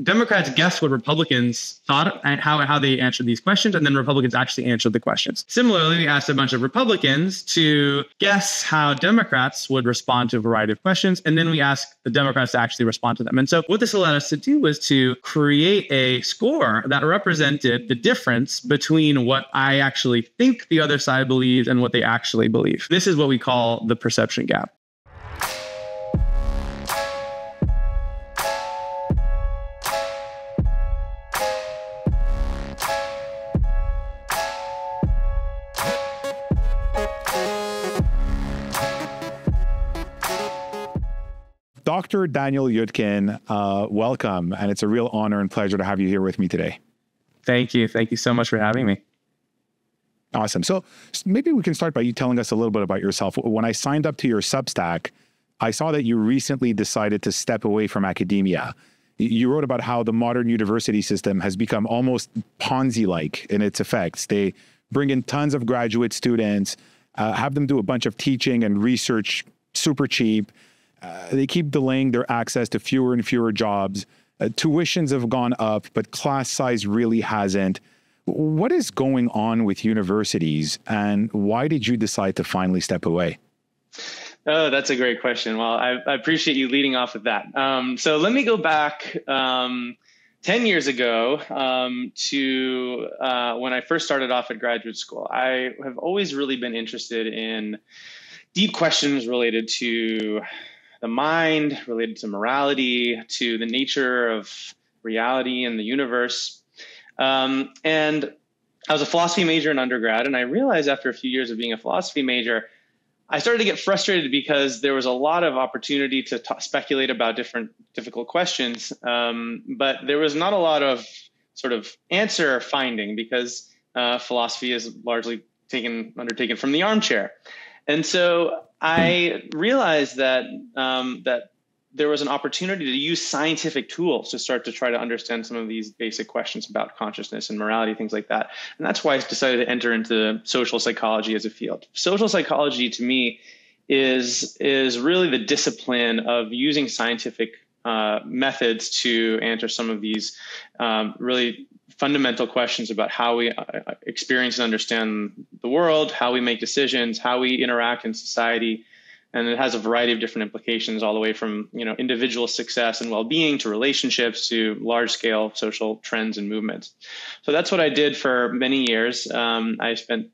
Democrats guessed what Republicans thought and how they answered these questions, and then Republicans actually answered the questions. Similarly, we asked a bunch of Republicans to guess how Democrats would respond to a variety of questions, and then we asked the Democrats to actually respond to them. And so what this allowed us to do was to create a score that represented the difference between what I actually think the other side believes and what they actually believe. This is what we call the perception gap. Dr. Daniel Yudkin, welcome. And it's a real honor and pleasure to have you here with me today. Thank you. Thank you so much for having me. Awesome. So maybe we can start by you telling us a little bit about yourself. When I signed up to your Substack, I saw that you recently decided to step away from academia. You wrote about how the modern university system has become almost Ponzi-like in its effects. They bring in tons of graduate students, have them do a bunch of teaching and research super cheap. They keep delaying their access to fewer and fewer jobs. Tuitions have gone up, but class size really hasn't. What is going on with universities, and why did you decide to finally step away? Oh, that's a great question. Well, I appreciate you leading off with that. So let me go back 10 years ago to when I first started off at graduate school. I have always really been interested in deep questions related to the mind, related to morality, to the nature of reality and the universe. And I was a philosophy major in undergrad, and I realized after a few years of being a philosophy major, I started to get frustrated because there was a lot of opportunity to speculate about different difficult questions, but there was not a lot of sort of answer finding because philosophy is largely undertaken from the armchair. And so I realized that that there was an opportunity to use scientific tools to start to try to understand some of these basic questions about consciousness and morality, things like that. And that's why I decided to enter into social psychology as a field. Social psychology, to me, is really the discipline of using scientific methods to answer some of these really fundamental questions about how we experience and understand the world, how we make decisions, how we interact in society. And it has a variety of different implications, all the way from individual success and well-being to relationships to large-scale social trends and movements. So that's what I did for many years. I spent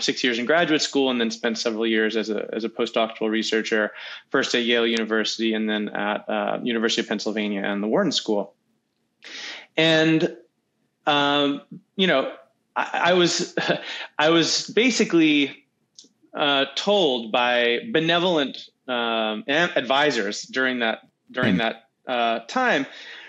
6 years in graduate school and then spent several years as a postdoctoral researcher, first at Yale University and then at University of Pennsylvania and the Wharton School. And I was basically told by benevolent advisors during that time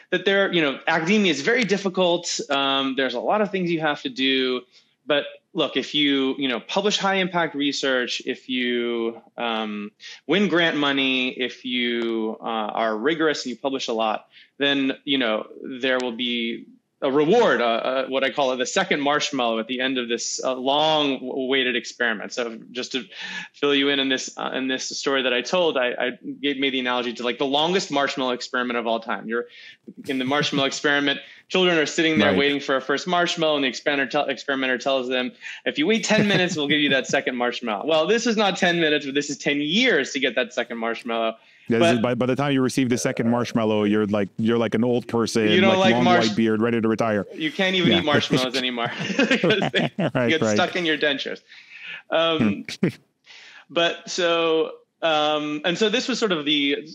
that academia is very difficult. There's a lot of things you have to do, but look, if you publish high impact research, if you win grant money, if you are rigorous and you publish a lot, then there will be a reward, what I call it, the second marshmallow at the end of this long-awaited experiment. So, just to fill you in this story that I told, I made the analogy to like the longest marshmallow experiment of all time. You're in the marshmallow experiment. Children are sitting there waiting for a first marshmallow, and the experimenter tells them, "If you wait 10 minutes, we'll give you that second marshmallow." Well, this is not 10 minutes, but this is 10 years to get that second marshmallow. Yeah, by the time you receive the second marshmallow, you're like an old person, you don't like long white beard, ready to retire. You can't even eat marshmallows anymore because they get stuck in your dentures. But so and so this was sort of the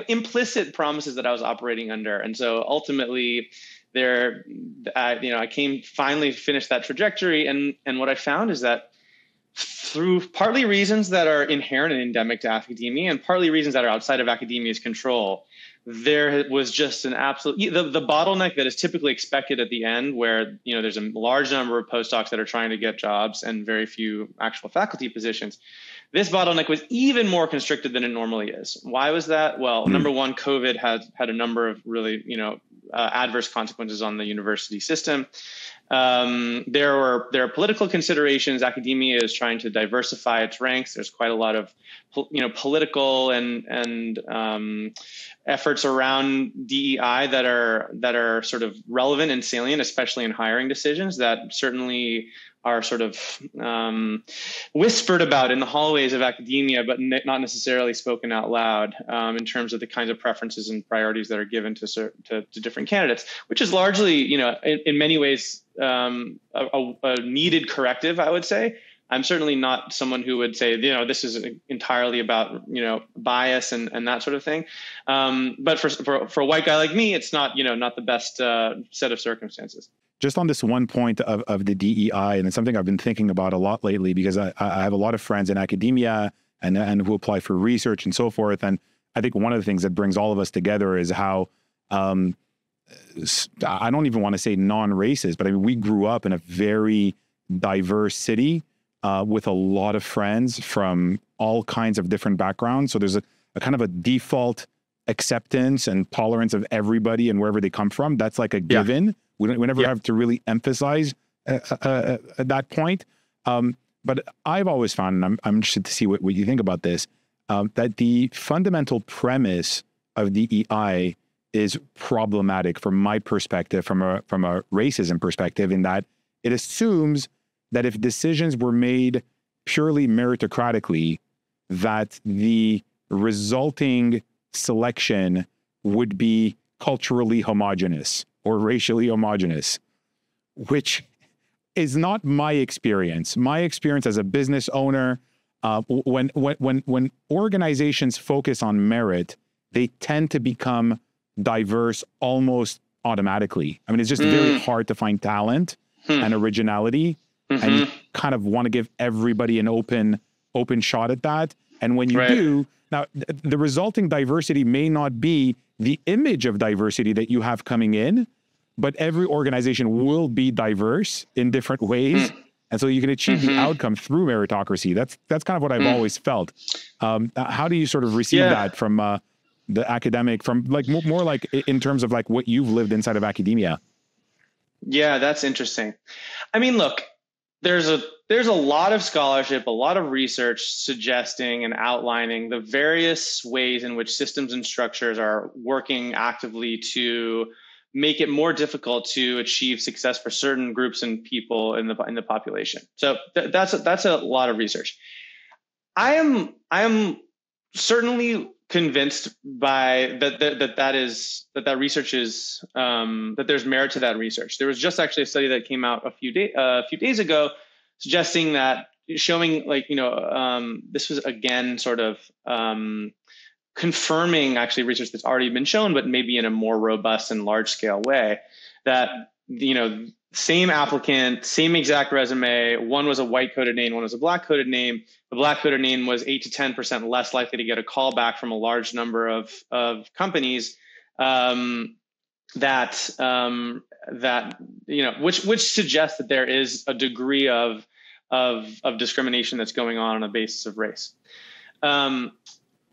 implicit promises that I was operating under, and so ultimately I finally finished that trajectory, and what I found is that through partly reasons that are inherent and endemic to academia and partly reasons that are outside of academia's control, there was just an absolute, the bottleneck that is typically expected at the end where, there's a large number of postdocs that are trying to get jobs and very few actual faculty positions. This bottleneck was even more constricted than it normally is. Why was that? Well, number one, COVID had a number of really, adverse consequences on the university system. There are political considerations. Academia is trying to diversify its ranks. There's quite a lot of political and efforts around DEI that are sort of relevant and salient, especially in hiring decisions, that certainly are sort of whispered about in the hallways of academia, but not necessarily spoken out loud in terms of the kinds of preferences and priorities that are given to different candidates, which is largely, in many ways, a needed corrective, I would say. I'm certainly not someone who would say, this is entirely about, bias and that sort of thing. But for a white guy like me, it's not, not the best set of circumstances. Just on this one point of the DEI, and it's something I've been thinking about a lot lately, because I have a lot of friends in academia and who apply for research and so forth. And I think one of the things that brings all of us together is how, I don't even want to say non-racist, but I mean, we grew up in a very diverse city with a lot of friends from all kinds of different backgrounds. So there's a kind of a default acceptance and tolerance of everybody and wherever they come from. That's like a given. We never have to really emphasize at that point. But I've always found, and I'm interested to see what you think about this, that the fundamental premise of DEI is problematic from my perspective, from a racism perspective, in that it assumes that if decisions were made purely meritocratically, that the resulting selection would be culturally homogenous or racially homogenous, which is not my experience. My experience as a business owner, when organizations focus on merit, they tend to become diverse almost automatically. I mean, it's just very hard to find talent and originality, and you kind of want to give everybody an open shot at that. And when you do, now the resulting diversity may not be the image of diversity that you have coming in, but every organization will be diverse in different ways. And so you can achieve the outcome through meritocracy. That's kind of what I've always felt. How do you sort of receive that from the academic, from like more like in terms of like what you've lived inside of academia? Yeah, that's interesting. I mean, look, there's a lot of scholarship, a lot of research suggesting and outlining the various ways in which systems and structures are working actively to make it more difficult to achieve success for certain groups and people in the population. So that's a lot of research. I am certainly convinced by that research is that there's merit to that research. There was just actually a study that came out a few days ago suggesting that, showing this was again sort of confirming actually research that's already been shown, but maybe in a more robust and large scale way, that same applicant, same exact resume, one was a white coded name, one was a black coded name. The black coded name was 8 to 10% less likely to get a call back from a large number of companies, which suggests that there is a degree of discrimination that's going on a basis of race.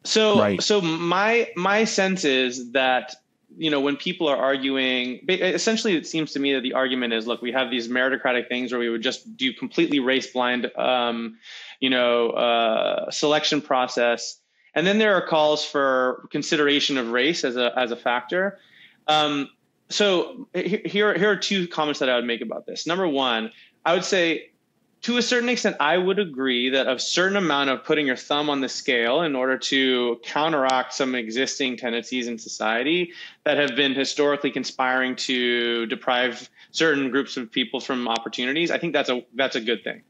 So my sense is that, when people are arguing, essentially it seems to me that the argument is, look, we have these meritocratic things where we would just do completely race blind, selection process. And then there are calls for consideration of race as a factor. So here are two comments that I would make about this. Number one, I would say, to a certain extent, I would agree that a certain amount of putting your thumb on the scale in order to counteract some existing tendencies in society that have been historically conspiring to deprive certain groups of people from opportunities, I think that's a good thing.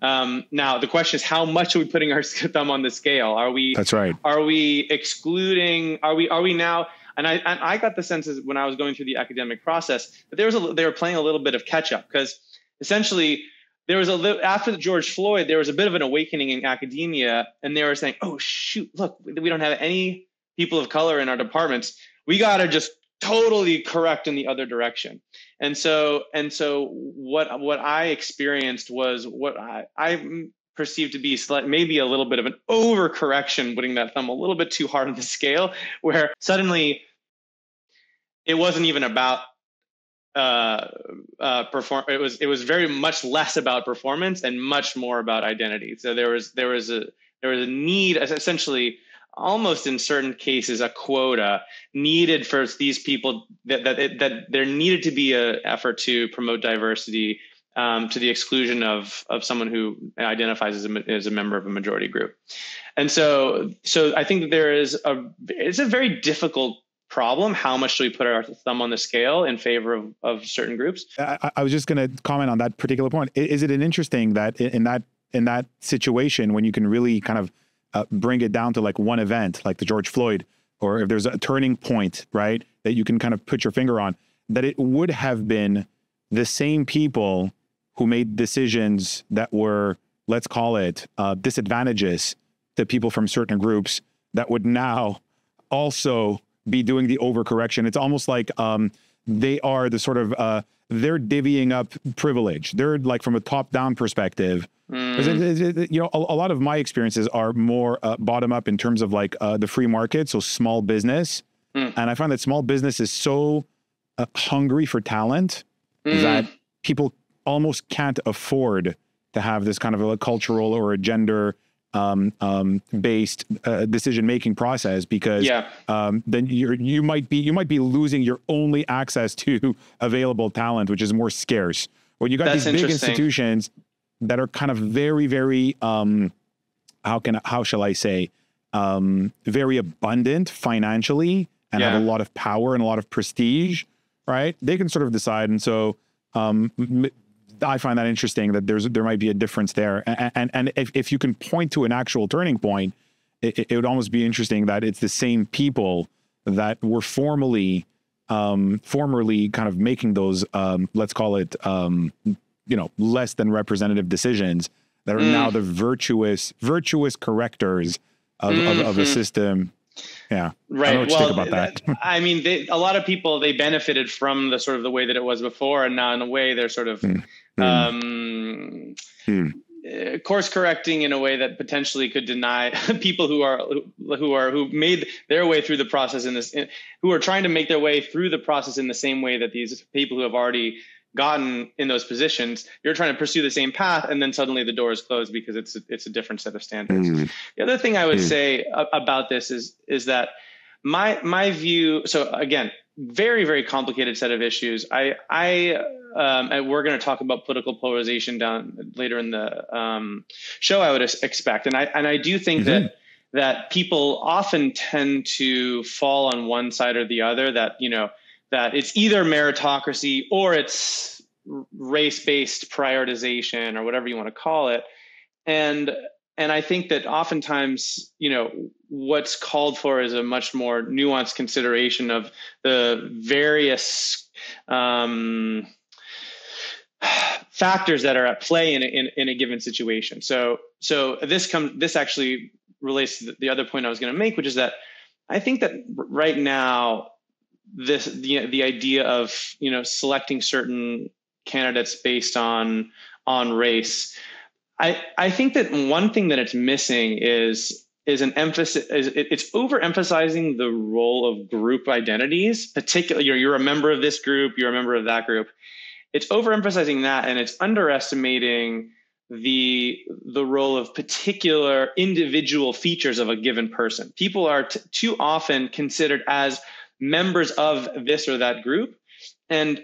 Now, the question is, how much are we putting our thumb on the scale? That's right. Are we excluding? Are we now? And I got the sense when I was going through the academic process that they were playing a little bit of catch up, because essentially, there was after the George Floyd, there was a bit of an awakening in academia, and they were saying, "Oh shoot, look, we don't have any people of color in our departments. We got to just totally correct in the other direction." And so what I experienced was what I perceived to be maybe a little bit of an overcorrection, putting that thumb a little bit too hard on the scale, where suddenly it wasn't even about perform. It was very much less about performance and much more about identity. So there was a need, essentially, almost in certain cases, a quota needed for these people, that there needed to be an effort to promote diversity, to the exclusion of someone who identifies as a member of a majority group. And so I think that it's a very difficult problem. How much do we put our thumb on the scale in favor of certain groups? I was just going to comment on that particular point. Is it an interesting that in that situation, when you can really kind of bring it down to like one event, like the George Floyd, or if there's a turning point, right, that you can kind of put your finger on, that it would have been the same people who made decisions that were, let's call it, disadvantages to people from certain groups, that would now also be doing the overcorrection. It's almost like they are the sort of, they're divvying up privilege. They're like, from a top-down perspective. You know, a lot of my experiences are more bottom up in terms of like the free market, so small business. And I find that small business is so hungry for talent that people almost can't afford to have this kind of a cultural or a gender based decision-making process, because then you might be losing your only access to available talent, which is more scarce. When you got these big institutions that are kind of very, very, how shall I say, very abundant financially and have a lot of power and a lot of prestige, right? They can sort of decide. And so I find that interesting, that there might be a difference there. And if you can point to an actual turning point, it would almost be interesting that it's the same people that were formerly kind of making those, let's call it, you know, less than representative decisions, that are now the virtuous correctors of a system. Yeah. Right. I don't know what you think about that. I mean, a lot of people, they benefited from the sort of the way that it was before. And now in a way they're sort of course correcting in a way that potentially could deny people who made their way through the process who are trying to make their way through the process in the same way that these people who have already gotten in those positions, you're trying to pursue the same path, and then suddenly the door is closed because it's a different set of standards. The other thing I would say about this is that my view. So again, very, very complicated set of issues. And we're going to talk about political polarization down later in the show, I would expect, and I do think that people often tend to fall on one side or the other. That it's either meritocracy or it's race-based prioritization, or whatever you want to call it. And I think that oftentimes, what's called for is a much more nuanced consideration of the various factors that are at play in a given situation. So this actually relates to the other point I was going to make, which is that I think that right now, the idea of selecting certain candidates based on race, I think that one thing that it's missing is an emphasis. It's overemphasizing the role of group identities. Particularly, you're a member of this group, you're a member of that group. It's overemphasizing that, and it's underestimating the role of particular individual features of a given person. People are too often considered as members of this or that group, and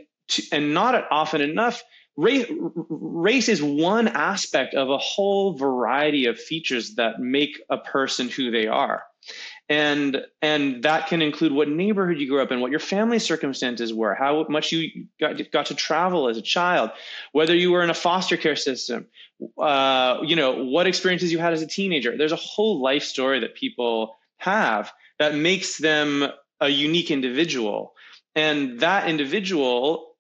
not often enough. Race is one aspect of a whole variety of features that make a person who they are. And that can include what neighborhood you grew up in, what your family circumstances were, how much you got to travel as a child, whether you were in a foster care system, what experiences you had as a teenager. There's a whole life story that people have that makes them a unique individual. And that individual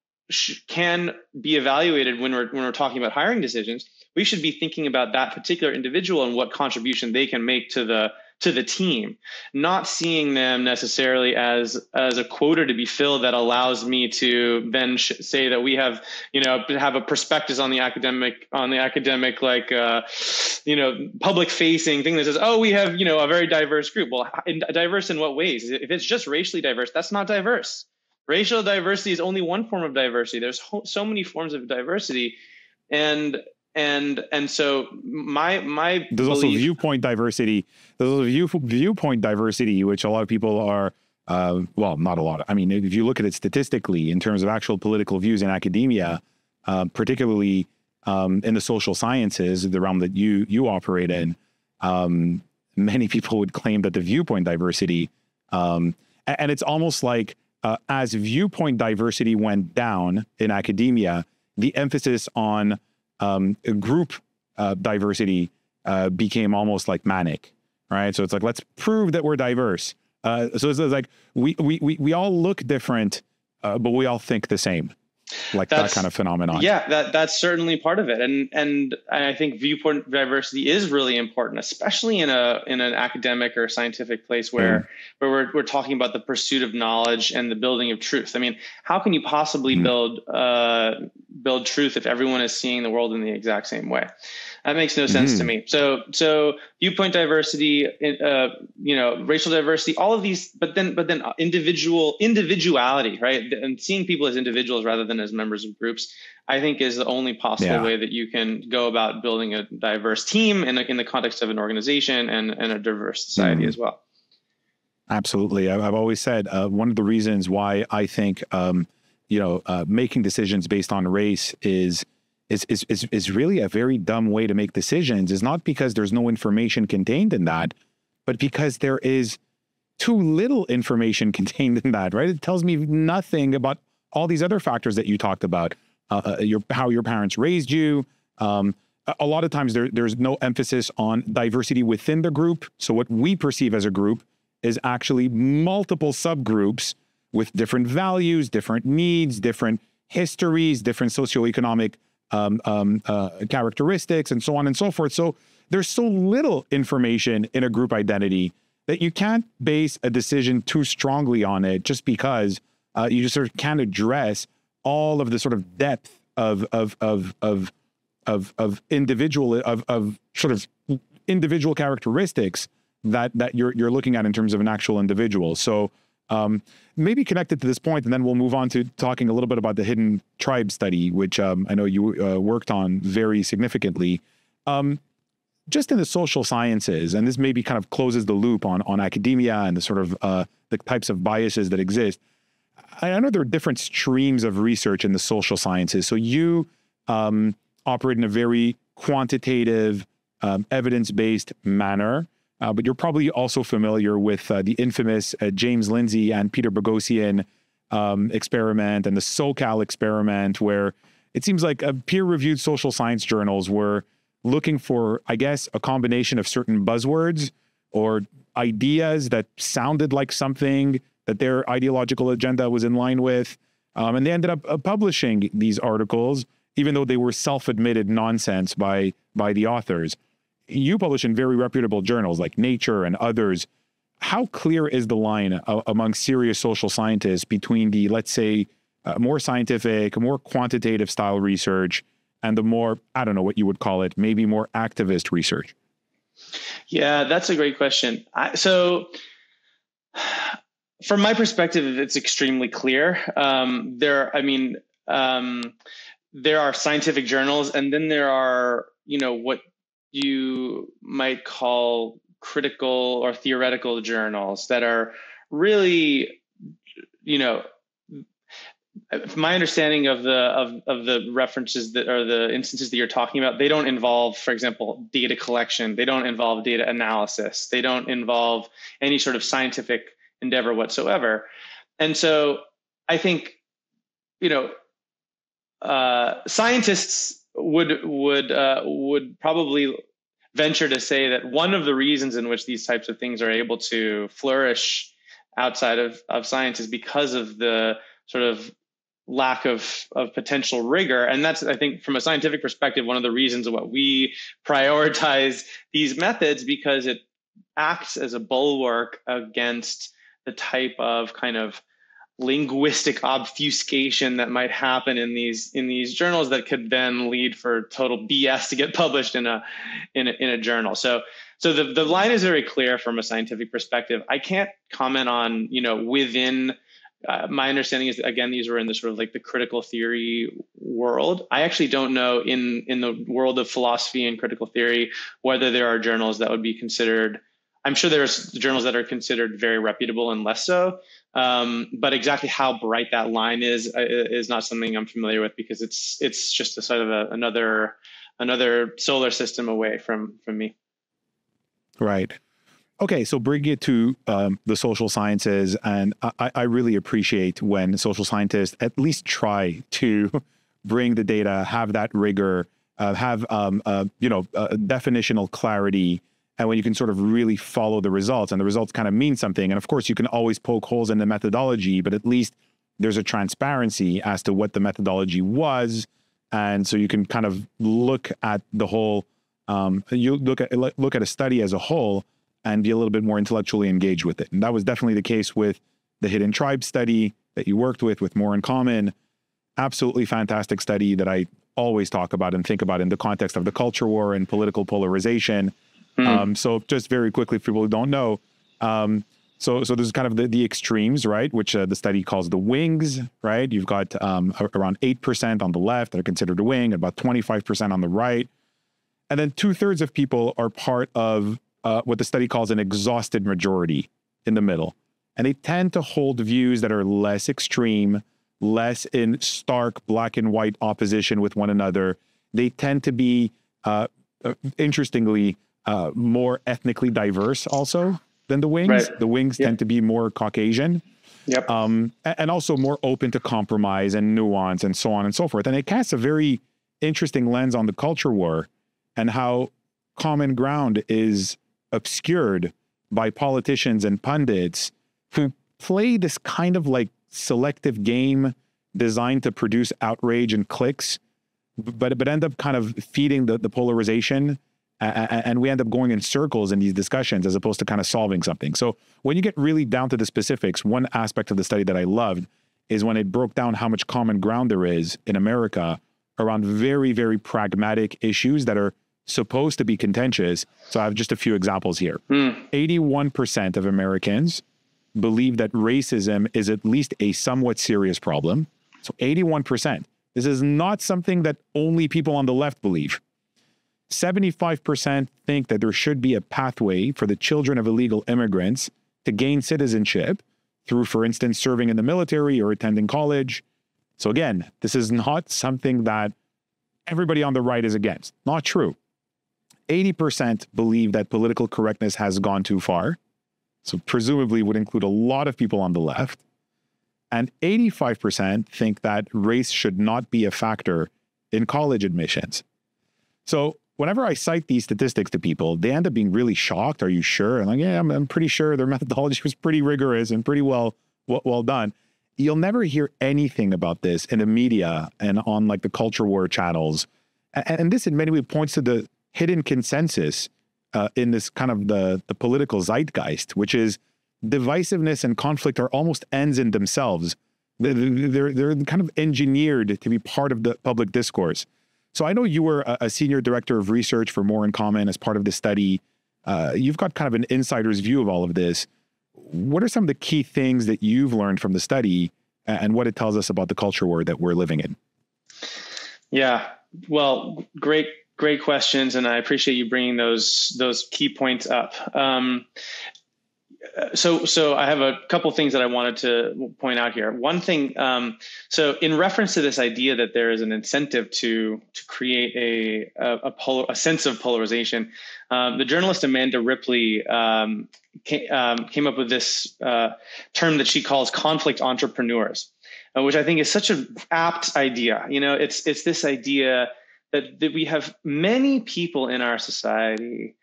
can be evaluated when we're talking about hiring decisions. We should be thinking about that particular individual and what contribution they can make to the team, not seeing them necessarily as a quota to be filled that allows me to then say that we have a prospectus on the academic like public facing thing that says, oh, we have a very diverse group. Well, diverse in what ways? If it's just racially diverse, that's not diverse. Racial diversity is only one form of diversity. There's so many forms of diversity, and so my there's also viewpoint diversity. There's also viewpoint diversity, which a lot of people are. Well, not a lot. I mean, if you look at it statistically, in terms of actual political views in academia, particularly in the social sciences, the realm that you operate in, many people would claim that the viewpoint diversity, and it's almost like as viewpoint diversity went down in academia, the emphasis on group diversity became almost like manic, right? So it's like, let's prove that we're diverse. So it's like we all look different, but we all think the same. Like that kind of phenomenon. Yeah, that's certainly part of it, and I think viewpoint diversity is really important, especially in an academic or scientific place where we're talking about the pursuit of knowledge and the building of truth. I mean, how can you possibly build truth if everyone is seeing the world in the exact same way? That makes no sense to me. So viewpoint diversity, racial diversity, all of these, but then individuality, right? And seeing people as individuals rather than as members of groups, I think is the only possible way that you can go about building a diverse team in the context of an organization and a diverse society as well. Absolutely. I've always said one of the reasons why I think, making decisions based on race is really a very dumb way to make decisions, is not because there's no information contained in that, but because there is too little information contained in that, right? It tells me nothing about all these other factors that you talked about, how your parents raised you. A lot of times there's no emphasis on diversity within the group. So what we perceive as a group is actually multiple subgroups with different values, different needs, different histories, different socioeconomic characteristics, and so on and so forth. So there's so little information in a group identity that you can't base a decision too strongly on it, just because you just sort of can't address all of the sort of depth of individual characteristics that you're looking at in terms of an actual individual. So maybe connected to this point, and then we'll move on to talking a little bit about the hidden tribe study, which I know you worked on very significantly. Just in the social sciences, and this maybe kind of closes the loop on academia and the sort of the types of biases that exist. I know there are different streams of research in the social sciences. So you operate in a very quantitative, evidence-based manner. But you're probably also familiar with the infamous James Lindsay and Peter Boghossian experiment and the SoCal experiment, where it seems like peer-reviewed social science journals were looking for, I guess, a combination of certain buzzwords or ideas that sounded like something that their ideological agenda was in line with. And they ended up publishing these articles, even though they were self-admitted nonsense by the authors. You publish in very reputable journals like Nature and others. How clear is the line among serious social scientists between the, let's say, more scientific, more quantitative style research and the more, I don't know what you would call it, maybe more activist research? Yeah, that's a great question. So from my perspective, it's extremely clear. There are scientific journals, and then there are, what you might call critical or theoretical journals that are really, my understanding of the references that are the instances that you're talking about, they don't involve, for example, data collection. They don't involve data analysis. They don't involve any sort of scientific endeavor whatsoever. And so I think, scientists would probably venture to say that one of the reasons in which these types of things are able to flourish outside of science is because of the sort of lack of potential rigor. And that's, I think, from a scientific perspective, one of the reasons why we prioritize these methods, because it acts as a bulwark against the type of kind of linguistic obfuscation that might happen in these journals that could then lead for total BS to get published in a journal. So the line is very clear from a scientific perspective. I can't comment on, within My understanding is that, again, these were in the sort of like the critical theory world. I actually don't know in the world of philosophy and critical theory whether there are journals that would be considered. I'm sure there's journals that are considered very reputable and less so. But exactly how bright that line is not something I'm familiar with, because it's just a sort of another solar system away from me. Right. Okay, so bring it to the social sciences, and I really appreciate when social scientists at least try to bring the data, have that rigor, have definitional clarity, and when you can sort of really follow the results, and the results kind of mean something. And of course, you can always poke holes in the methodology, but at least there's a transparency as to what the methodology was, and so you can kind of look at the whole. You look at a study as a whole and be a little bit more intellectually engaged with it. And that was definitely the case with the Hidden Tribe study that you worked with More in Common. Absolutely fantastic study that I always talk about and think about in the context of the culture war and political polarization. So just very quickly, for people who don't know, so there's kind of the extremes, right? Which the study calls the wings, right? You've got around 8% on the left that are considered a wing, about 25% on the right. And then 2/3 of people are part of what the study calls an exhausted majority in the middle. And they tend to hold views that are less extreme, less in stark black and white opposition with one another. They tend to be, interestingly, more ethnically diverse also than the wings. Right. The wings tend to be more Caucasian. Yep. And also more open to compromise and nuance and so on and so forth. And it casts a very interesting lens on the culture war and how common ground is obscured by politicians and pundits who play this kind of like selective game designed to produce outrage and clicks, but end up kind of feeding the polarization. And we end up going in circles in these discussions as opposed to kind of solving something. So when you get really down to the specifics, one aspect of the study that I loved is when it broke down how much common ground there is in America around very, very pragmatic issues that are supposed to be contentious. So I have just a few examples here. 81% of Americans believe that racism is at least a somewhat serious problem. So 81%. This is not something that only people on the left believe. 75% think that there should be a pathway for the children of illegal immigrants to gain citizenship through, for instance, serving in the military or attending college. So again, this is not something that everybody on the right is against. Not true. 80% believe that political correctness has gone too far. So presumably would include a lot of people on the left. And 85% think that race should not be a factor in college admissions. So whenever I cite these statistics to people, they end up being really shocked. Are you sure? I'm like, yeah, I'm pretty sure their methodology was pretty rigorous and pretty well done. You'll never hear anything about this in the media and on like the culture war channels. And this in many ways points to the hidden consensus in this kind of the political zeitgeist, which is divisiveness and conflict are almost ends in themselves. They're kind of engineered to be part of the public discourse. So I know you were a senior director of research for More in Common as part of the study. You've got kind of an insider's view of all of this. What are some of the key things that you've learned from the study and what it tells us about the culture war that we're living in? Yeah, well, great questions, and I appreciate you bringing those key points up. So I have a couple things that I wanted to point out here. One thing, so in reference to this idea that there is an incentive to create a sense of polarization, the journalist Amanda Ripley came up with this term that she calls conflict entrepreneurs, which I think is such an apt idea. You know, it's this idea that we have many people in our society,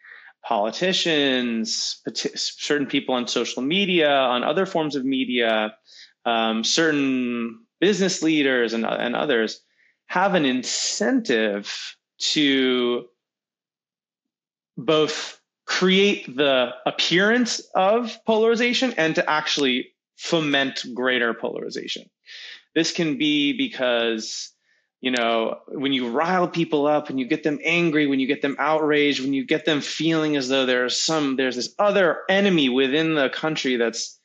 politicians, certain people on social media, on other forms of media, certain business leaders and others have an incentive to both create the appearance of polarization and to actually foment greater polarization. This can be because, you know, when you rile people up, when you get them angry, when you get them outraged, when you get them feeling as though there's this other enemy within the country that's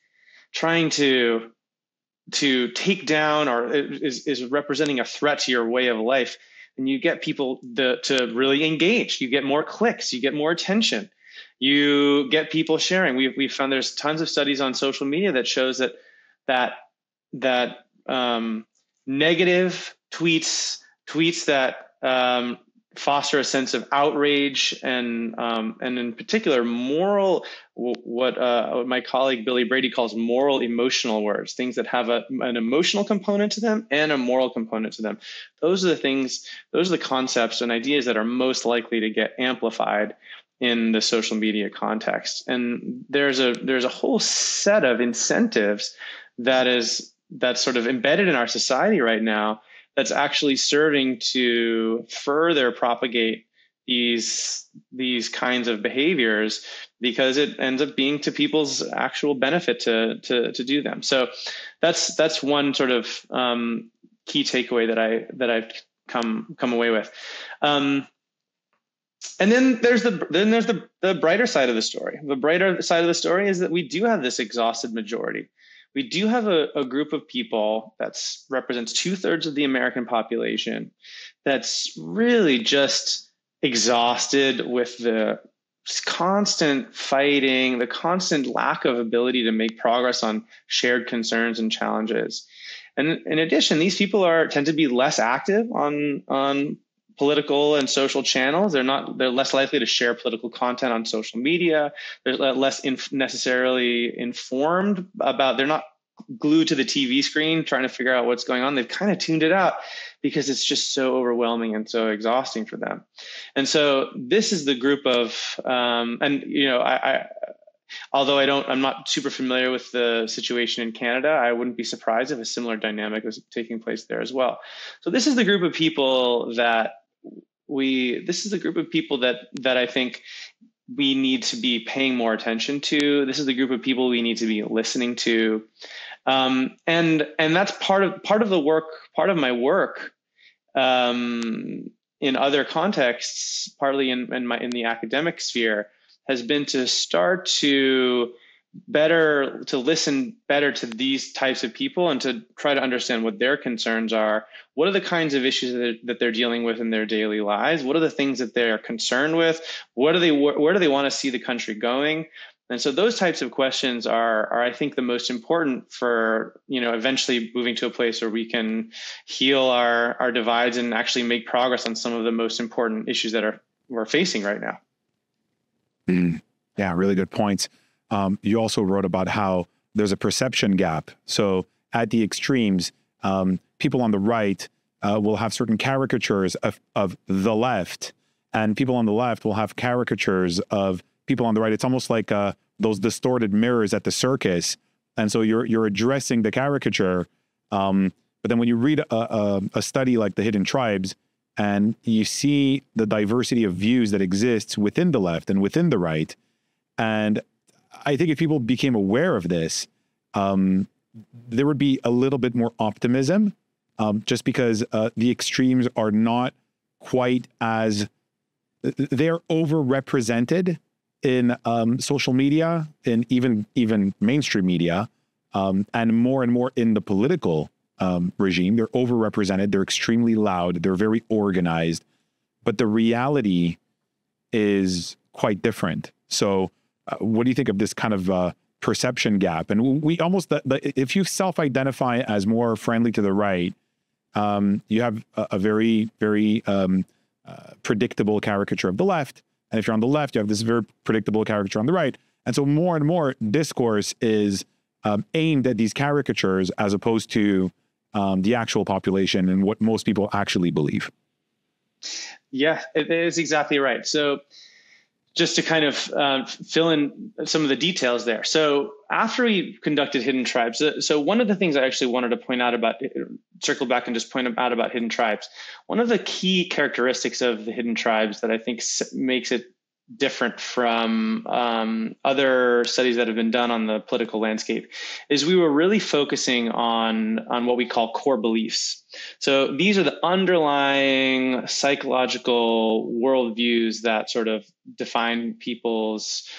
trying to take down or is representing a threat to your way of life, and you get people to really engage. You get more clicks, you get more attention, you get people sharing. We've found there's tons of studies on social media that shows that negative tweets that foster a sense of outrage and in particular moral, what my colleague Billy Brady calls moral emotional words, things that have an emotional component to them and a moral component to them. Those are the concepts and ideas that are most likely to get amplified in the social media context. And there's a whole set of incentives that's sort of embedded in our society right now that's actually serving to further propagate these kinds of behaviors, because it ends up being to people's actual benefit to do them. So that's one sort of key takeaway that I've come away with. And then there's the brighter side of the story. The brighter side of the story is that we do have this exhausted majority. We do have a group of people that represents 2/3 of the American population that's really just exhausted with the constant fighting, the constant lack of ability to make progress on shared concerns and challenges. And in addition, these people tend to be less active on political and social channels. They're less likely to share political content on social media. They're less necessarily informed about, they're not glued to the TV screen trying to figure out what's going on. They've kind of tuned it out because it's just so overwhelming and so exhausting for them. And so this is the group of, although I'm not super familiar with the situation in Canada, I wouldn't be surprised if a similar dynamic was taking place there as well. So this is the group of people that that I think we need to be paying more attention to. This is the group of people we need to be listening to. And that's part of the work, part of my work in other contexts, partly in the academic sphere, has been to start to listen better to these types of people and to try to understand what their concerns are. What are the kinds of issues that they're dealing with in their daily lives? What are the things that they're concerned with? Where do they want to see the country going? And so those types of questions are I think, the most important for, eventually moving to a place where we can heal our divides and actually make progress on some of the most important issues that we're facing right now. Yeah, really good points. You also wrote about how there's a perception gap. So at the extremes, people on the right will have certain caricatures of the left, and people on the left will have caricatures of people on the right. It's almost like those distorted mirrors at the circus. And so you're addressing the caricature. But then when you read a study like The Hidden Tribes, and you see the diversity of views that exists within the left and within the right, and I think if people became aware of this, there would be a little bit more optimism, just because the extremes are not quite as, they're overrepresented in social media and even mainstream media, and more in the political regime. They're overrepresented. They're extremely loud. They're very organized, but the reality is quite different. So what do you think of this kind of perception gap? And we almost, if you self-identify as more friendly to the right, you have a very, very predictable caricature of the left. And if you're on the left, you have this very predictable caricature on the right. And so more and more discourse is aimed at these caricatures as opposed to the actual population and what most people actually believe. Yeah, it is exactly right. So just to kind of fill in some of the details there. So after we conducted Hidden Tribes, so one of the things I actually wanted to point out circle back and just point out about Hidden Tribes, one of the key characteristics of the Hidden Tribes that I think makes it different from other studies that have been done on the political landscape is we were really focusing on what we call core beliefs. So these are the underlying psychological worldviews that sort of define people's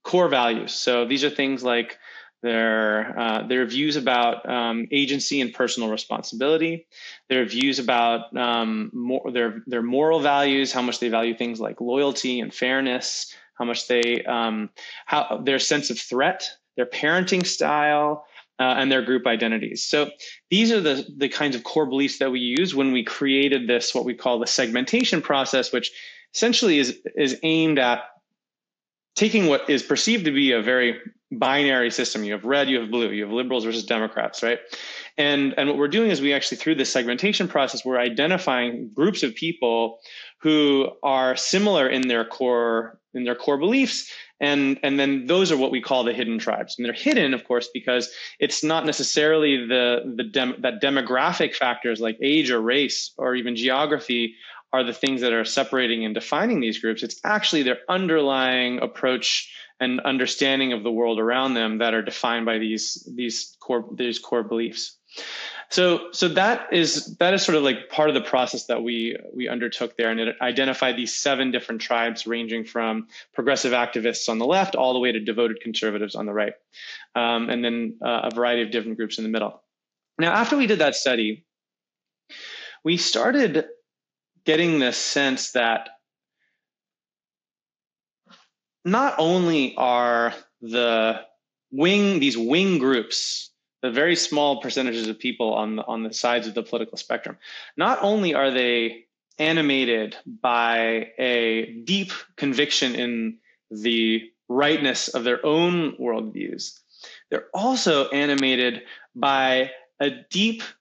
core values. So these are things like their views about agency and personal responsibility, their views about their moral values, how much they value things like loyalty and fairness, how much they how their sense of threat, their parenting style, and their group identities. So these are the kinds of core beliefs that we use when we created this, what we call the segmentation process, which essentially is aimed at taking what is perceived to be a very binary system. You have red, you have blue, you have liberals versus Democrats, right? And what we're doing is we actually, through this segmentation process, we're identifying groups of people who are similar in their core beliefs. And then those are what we call the hidden tribes. And they're hidden, of course, because it's not necessarily that demographic factors like age or race or even geography are the things that are separating and defining these groups. It's actually their underlying approach and understanding of the world around them that are defined by these core beliefs. So that is sort of like part of the process that we undertook there, and it identified these 7 different tribes, ranging from progressive activists on the left all the way to devoted conservatives on the right, and then a variety of different groups in the middle. Now, after we did that study, we started getting this sense that not only are these wing groups, the very small percentages of people on the sides of the political spectrum, not only are they animated by a deep conviction in the rightness of their own worldviews, they're also animated by a deep-seated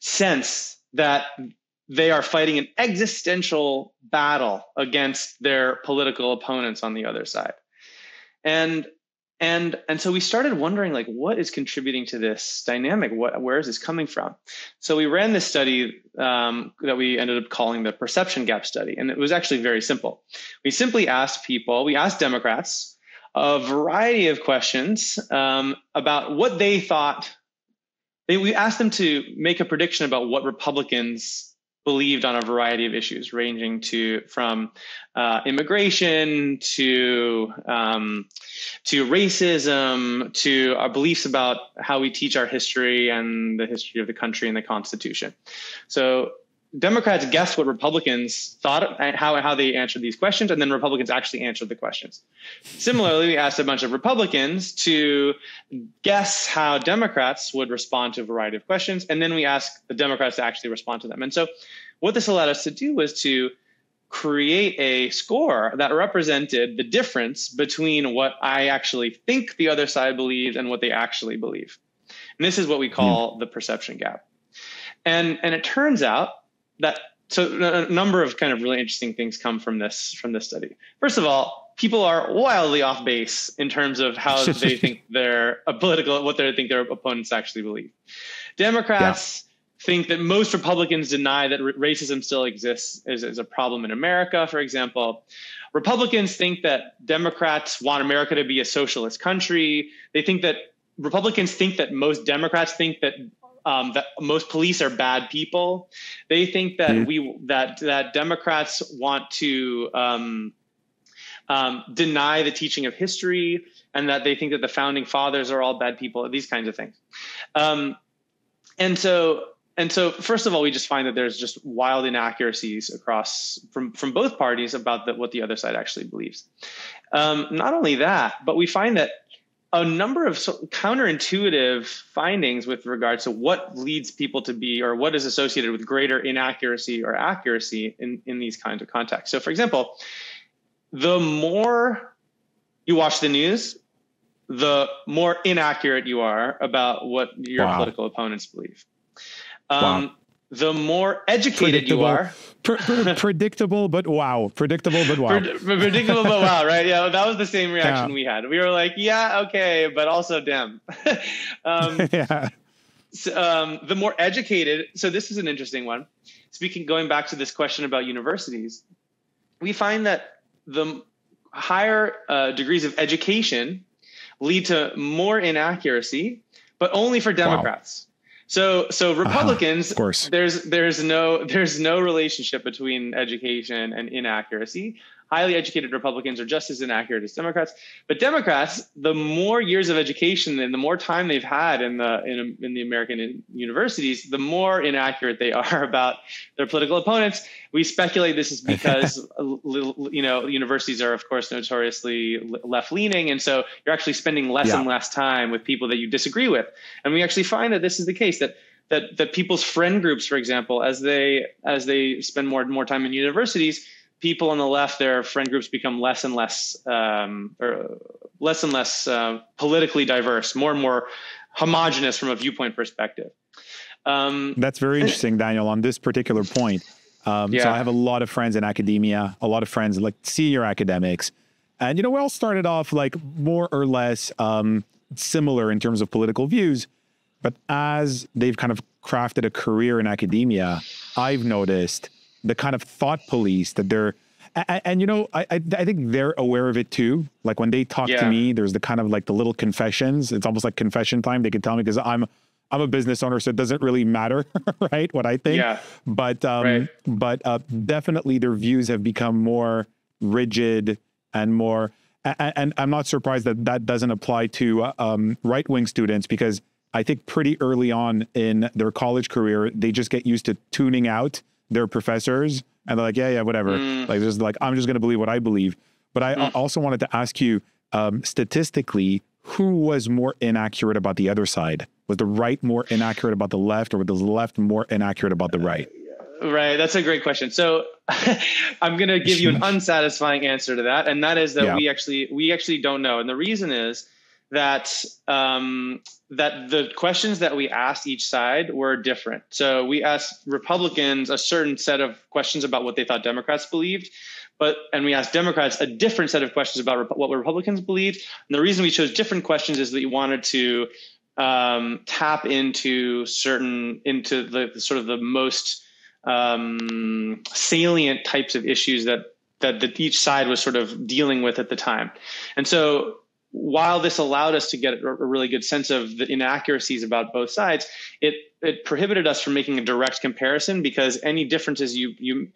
sense that they are fighting an existential battle against their political opponents on the other side. And so we started wondering, like, what is contributing to this dynamic? Where is this coming from? So we ran this study that we ended up calling the perception gap study. And it was actually very simple. We simply asked Democrats, a variety of questions about what they thought. We asked them to make a prediction about what Republicans believed on a variety of issues, ranging from immigration to racism to our beliefs about how we teach our history and the history of the country and the Constitution. So Democrats guessed what Republicans thought and how they answered these questions, and then Republicans actually answered the questions. Similarly, we asked a bunch of Republicans to guess how Democrats would respond to a variety of questions, and then we asked the Democrats to actually respond to them. And so what this allowed us to do was to create a score that represented the difference between what I actually think the other side believes and what they actually believe. And this is what we call the perception gap. And it turns out that a number of kind of really interesting things come from this study. First of all, people are wildly off base in terms of how they think what they think their opponents actually believe. Democrats think that most Republicans deny that racism still exists as a problem in America, for example. Republicans think that Democrats want America to be a socialist country. They think that Republicans think that most Democrats think that most police are bad people. They think that that Democrats want to deny the teaching of history, and that they think that the founding fathers are all bad people. These kinds of things. And so, first of all, we just find that there's just wild inaccuracies from both parties about what the other side actually believes. Not only that, but we find that a number of counterintuitive findings with regards to what leads people to be, or what is associated with greater inaccuracy or accuracy in these kinds of contexts. So, for example, the more you watch the news, the more inaccurate you are about what your political opponents believe. The more educated you are. Predictable, but wow. Predictable, but wow. Predictable, but wow, right? Yeah, that was the same reaction we had. We were like, yeah, okay, but also damn. The more educated, so this is an interesting one. Going back to this question about universities, we find that the higher degrees of education lead to more inaccuracy, but only for Democrats. So Republicans, of course, there's no relationship between education and inaccuracy. highly educated Republicans are just as inaccurate as Democrats. But Democrats, the more years of education and the more time they've had in the American universities, the more inaccurate they are about their political opponents. We speculate this is because universities are, of course, notoriously left-leaning, and so you're actually spending less and less time with people that you disagree with. And we actually find that this is the case, that people's friend groups, for example, as they spend more and more time in universities, people on the left, their friend groups become less and less politically diverse, more and more homogenous from a viewpoint perspective. That's very interesting, Daniel, on this particular point. So I have a lot of friends in academia, a lot of friends like senior academics. And, we all started off like more or less similar in terms of political views. But as they've kind of crafted a career in academia, I've noticed the kind of thought police that they're, and I think they're aware of it too. Like when they talk to me, there's the kind of like the little confessions. It's almost like confession time. They can tell me because I'm a business owner, so it doesn't really matter, right? What I think. Yeah. But definitely their views have become more rigid and more. And I'm not surprised that doesn't apply to right-wing students, because I think pretty early on in their college career, they just get used to tuning out their professors, and they're like, yeah, whatever. Like, there's like, I'm just going to believe what I believe. But I also wanted to ask you, statistically, who was more inaccurate about the other side? Was the right more inaccurate about the left, or was the left more inaccurate about the right? Right. That's a great question. So I'm going to give you an unsatisfying answer to that. And that is that we actually don't know. And the reason is that that the questions that we asked each side were different. So we asked Republicans a certain set of questions about what they thought Democrats believed, and we asked Democrats a different set of questions about what Republicans believed. And the reason we chose different questions is that we wanted to tap into the sort of the most salient types of issues that each side was sort of dealing with at the time. And so while this allowed us to get a really good sense of the inaccuracies about both sides, it prohibited us from making a direct comparison, because any differences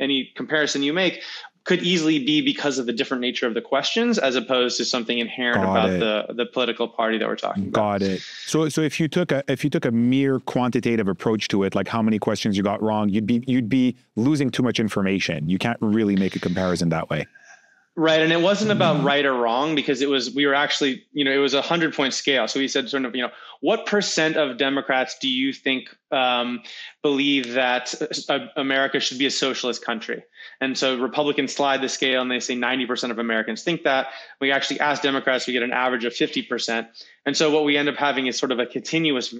any comparison you make could easily be because of the different nature of the questions, as opposed to something inherent about the political party that we're talking about. Got it. So if you took a mere quantitative approach to it, like how many questions you got wrong, you'd be losing too much information. You can't really make a comparison that way. Right. And it wasn't about right or wrong, because it was a 100-point scale. So we said sort of, what percent of Democrats do you think believe that America should be a socialist country? And so Republicans slide the scale and they say 90% of Americans think that. We actually ask Democrats, we get an average of 50%. And so what we end up having is sort of a continuous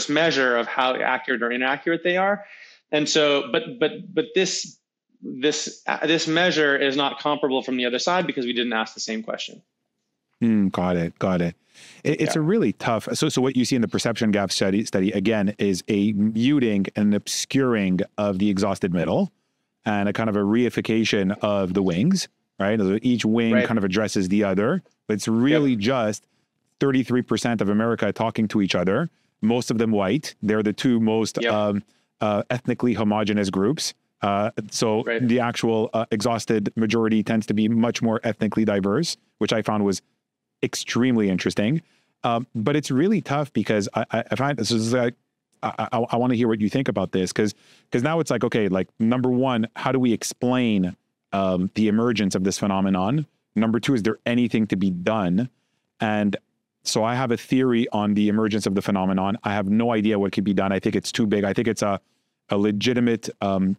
measure of how accurate or inaccurate they are. And so, but this measure is not comparable from the other side, because we didn't ask the same question. Got it. It's a really tough. So what you see in the perception gap study again is a muting and obscuring of the exhausted middle, and a kind of a reification of the wings. Right, so each wing kind of addresses the other. But it's really just 33% of America talking to each other. Most of them white. They're the two most ethnically homogenous groups. The actual exhausted majority tends to be much more ethnically diverse, which I found was extremely interesting. But it's really tough, because I find this is like, I want to hear what you think about this, because now it's like, okay, like number one, how do we explain the emergence of this phenomenon? Number two, is there anything to be done? And so I have a theory on the emergence of the phenomenon. I have no idea what could be done. I think it's too big. I think it's a legitimate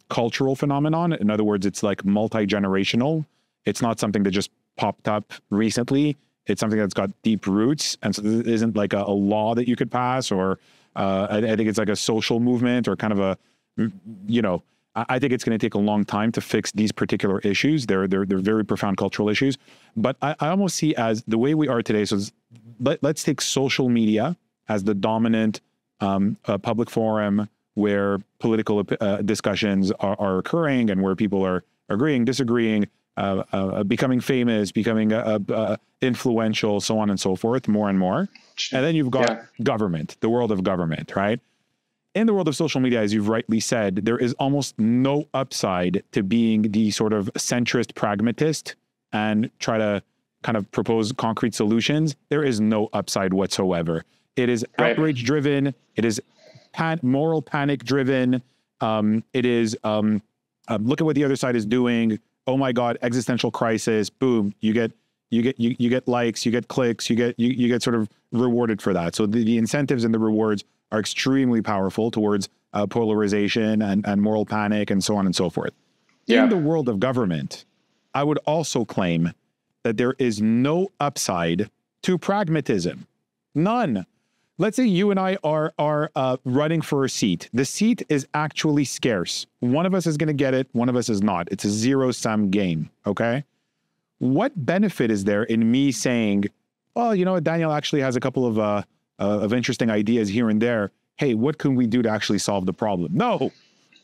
cultural phenomenon. In other words, it's like multi-generational. It's not something that just popped up recently. It's something that's got deep roots. And so there isn't like a law that you could pass, or I think it's like a social movement, or kind of a, I think it's going to take a long time to fix these particular issues. They're very profound cultural issues. But I almost see as the way we are today. So let's take social media as the dominant public forum where political discussions are occurring, and where people are agreeing, disagreeing, becoming famous, becoming influential, so on and so forth, more and more. And then you've got government, the world of government, right? in the world of social media, as you've rightly said, there is almost no upside to being the sort of centrist pragmatist and try to kind of propose concrete solutions. There is no upside whatsoever. It is outrage driven. It is moral panic driven. It is look at what the other side is doing. Oh my God, existential crisis. Boom, you get likes, you get clicks, you get sort of rewarded for that. So the incentives and the rewards are extremely powerful towards polarization and moral panic and so on and so forth. In the world of government, I would also claim that there is no upside to pragmatism. None. Let's say you and I are running for a seat. The seat is actually scarce. One of us is going to get it. One of us is not. It's a zero-sum game, okay? What benefit is there in me saying, well, you know what, Daniel actually has a couple of interesting ideas here and there. Hey, what can we do to actually solve the problem? No,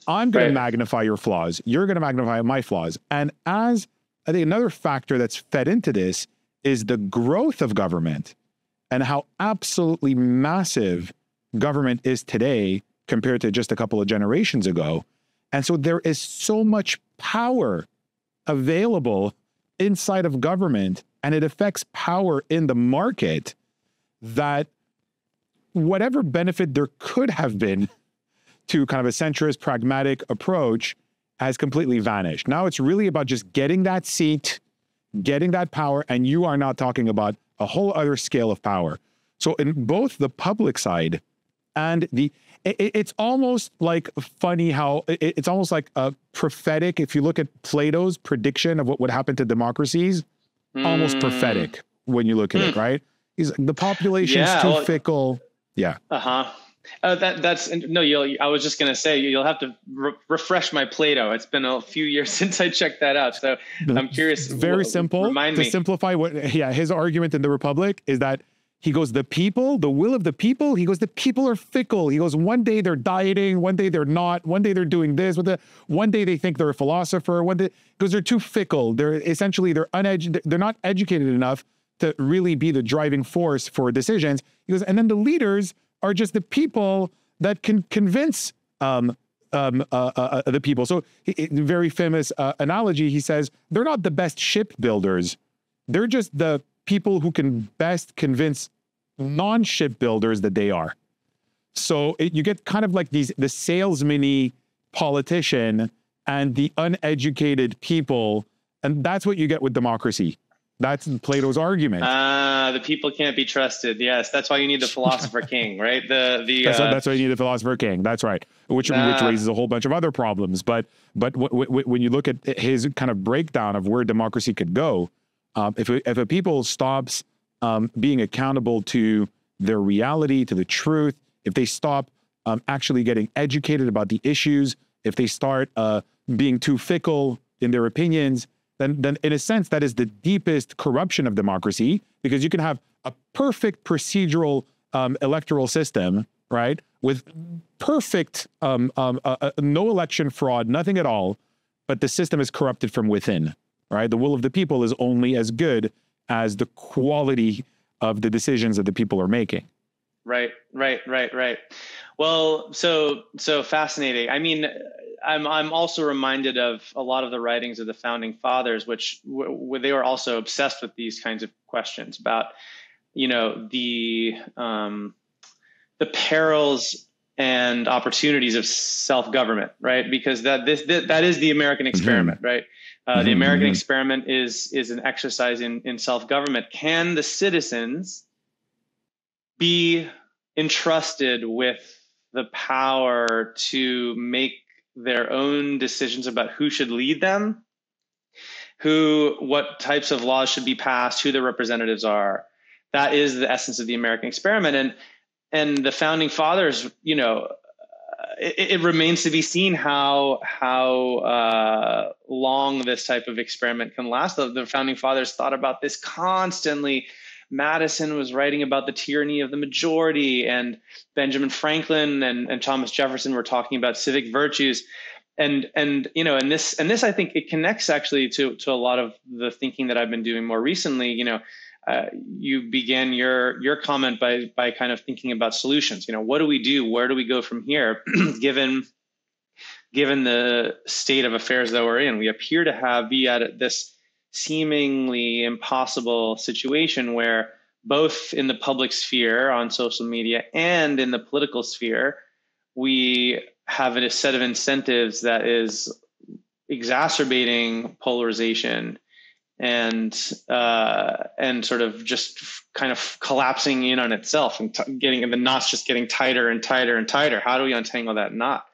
I'm going to magnify your flaws. You're going to magnify my flaws. And as I think another factor that's fed into this is the growth of government and how absolutely massive government is today compared to just a couple of generations ago. And so there is so much power available inside of government, and it affects power in the market, that whatever benefit there could have been to kind of a centrist, pragmatic approach has completely vanished. Now it's really about just getting that seat, getting that power, and you are not talking about a whole other scale of power. So in both the public side and it's almost like funny how it's almost like a prophetic. If you look at Plato's prediction of what would happen to democracies, almost prophetic when you look at it, right? He's like, the population's too fickle. Yeah. That's no. I was just gonna say you'll have to refresh my Plato. It's been a few years since I checked that out, so I'm curious. Very simple. Remind me. To simplify his argument in the Republic is that he goes, the people, the will of the people. He goes, the people are fickle. He goes, one day they're dieting, one day they're not, one day they're doing this, one day they think they're a philosopher, because they're too fickle. They're not educated enough to really be the driving force for decisions. He goes, and then the leaders are just the people that can convince the people. So very famous analogy, he says, they're not the best shipbuilders. They're just the people who can best convince non-shipbuilders that they are. So you get kind of like the salesman-y politician and the uneducated people, and that's what you get with democracy. That's Plato's argument. The people can't be trusted. Yes, that's why you need the philosopher king, right? That's why you need the philosopher king. That's right. Which raises a whole bunch of other problems. But when you look at his kind of breakdown of where democracy could go, if a people stops being accountable to their reality, to the truth, if they stop actually getting educated about the issues, if they start being too fickle in their opinions, then in a sense, that is the deepest corruption of democracy, because you can have a perfect procedural electoral system, right, with perfect no election fraud, nothing at all, but the system is corrupted from within, right? The will of the people is only as good as the quality of the decisions that the people are making. Right. Well, so fascinating. I mean, I'm also reminded of a lot of the writings of the founding fathers, which they were also obsessed with these kinds of questions about, the perils and opportunities of self-government, right? Because that is the American experiment, right? The American experiment is an exercise in self-government. Can the citizens be entrusted with the power to make their own decisions about who should lead them, what types of laws should be passed, who their representatives are? That is the essence of the American experiment. And the founding fathers, it remains to be seen how long this type of experiment can last. The founding fathers thought about this constantly. Madison was writing about the tyranny of the majority, and Benjamin Franklin and Thomas Jefferson were talking about civic virtues. And this I think it connects actually to a lot of the thinking that I've been doing more recently. you began your comment by kind of thinking about solutions. What do we do? Where do we go from here? Given the state of affairs that we're in, we appear to be at this seemingly impossible situation where both in the public sphere on social media and in the political sphere, we have a set of incentives that is exacerbating polarization and sort of just kind of collapsing in on itself and getting the knots just getting tighter and tighter and tighter. How do we untangle that knot?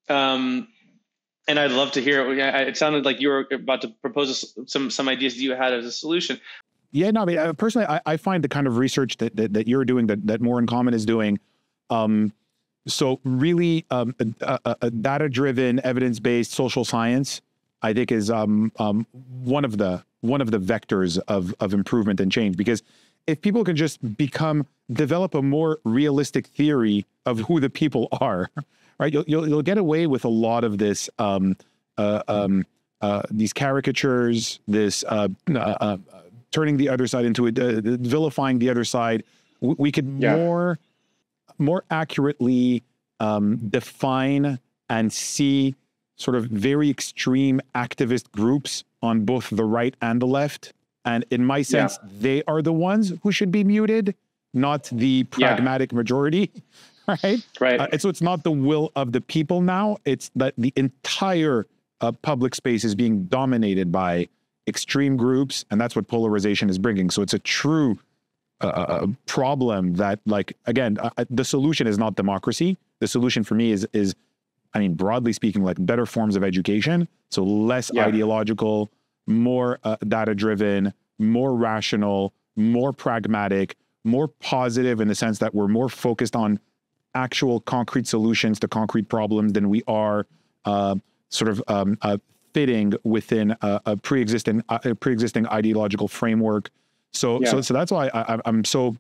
And I'd love to hear. It sounded like you were about to propose some ideas that you had as a solution. Yeah, no, I mean, personally, I find the kind of research that you're doing, that More in Common is doing, so really a data-driven, evidence-based social science, I think, is one of the vectors of improvement and change. Because if people can just develop a more realistic theory of who the people are, right, you'll get away with a lot of this these caricatures, this turning the other side into vilifying the other side. We could more accurately define and see sort of very extreme activist groups on both the right and the left. And in my sense, they are the ones who should be muted, not the pragmatic majority, right? Right. And so it's not the will of the people now. It's that the entire public space is being dominated by extreme groups, and that's what polarization is bringing. So it's a true problem that, like, again, the solution is not democracy. The solution for me is, I mean, broadly speaking, like better forms of education. So less ideological, more data-driven, more rational, more pragmatic, more positive in the sense that we're more focused on actual concrete solutions to concrete problems than we are fitting within a pre-existing ideological framework. So that's why I'm so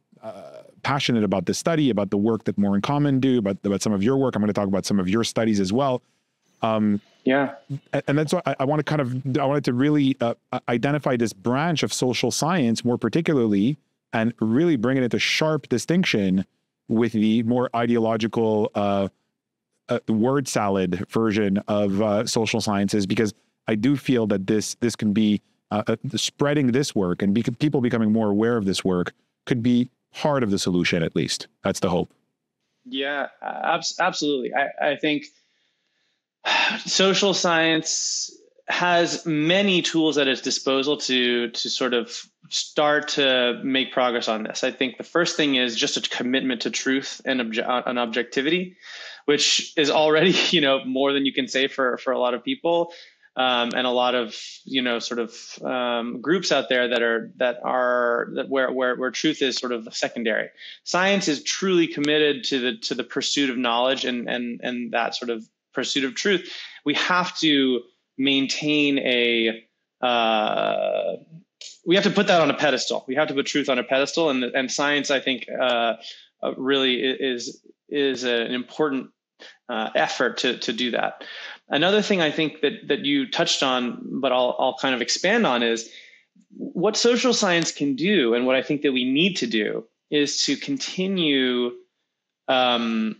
passionate about this study, about the work that More in Common do, about some of your work. I'm going to talk about some of your studies as well. And that's why I wanted to really identify this branch of social science more particularly, and really bring it into sharp distinction with the more ideological word salad version of social sciences, because I do feel that this can be spreading this work and people becoming more aware of this work could be part of the solution, at least. That's the hope. Yeah, absolutely. I think social science has many tools at its disposal to sort of start to make progress on this. I think the first thing is just a commitment to truth and objectivity, which is already, more than you can say for a lot of people. And a lot of groups out there where truth is sort of secondary. Science is truly committed to the pursuit of knowledge and that sort of pursuit of truth. We have to maintain we have to put that on a pedestal. We have to put truth on a pedestal, and science, I think, really is an important effort to do that. Another thing I think that you touched on, but I'll kind of expand on, is what social science can do, and what I think that we need to do is to continue better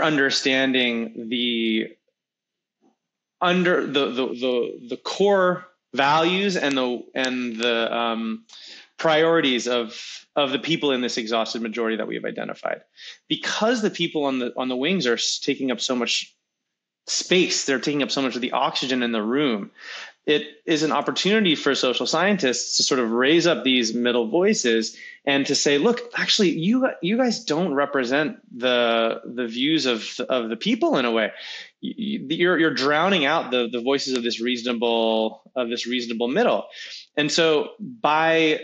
understanding the core values and the priorities of the people in this exhausted majority that we have identified. Because the people on the wings are taking up so much space, they're taking up so much of the oxygen in the room, it is an opportunity for social scientists to sort of raise up these middle voices and to say, look, actually, you guys don't represent the views of the people in a way. You're drowning out the voices of this reasonable middle. And so by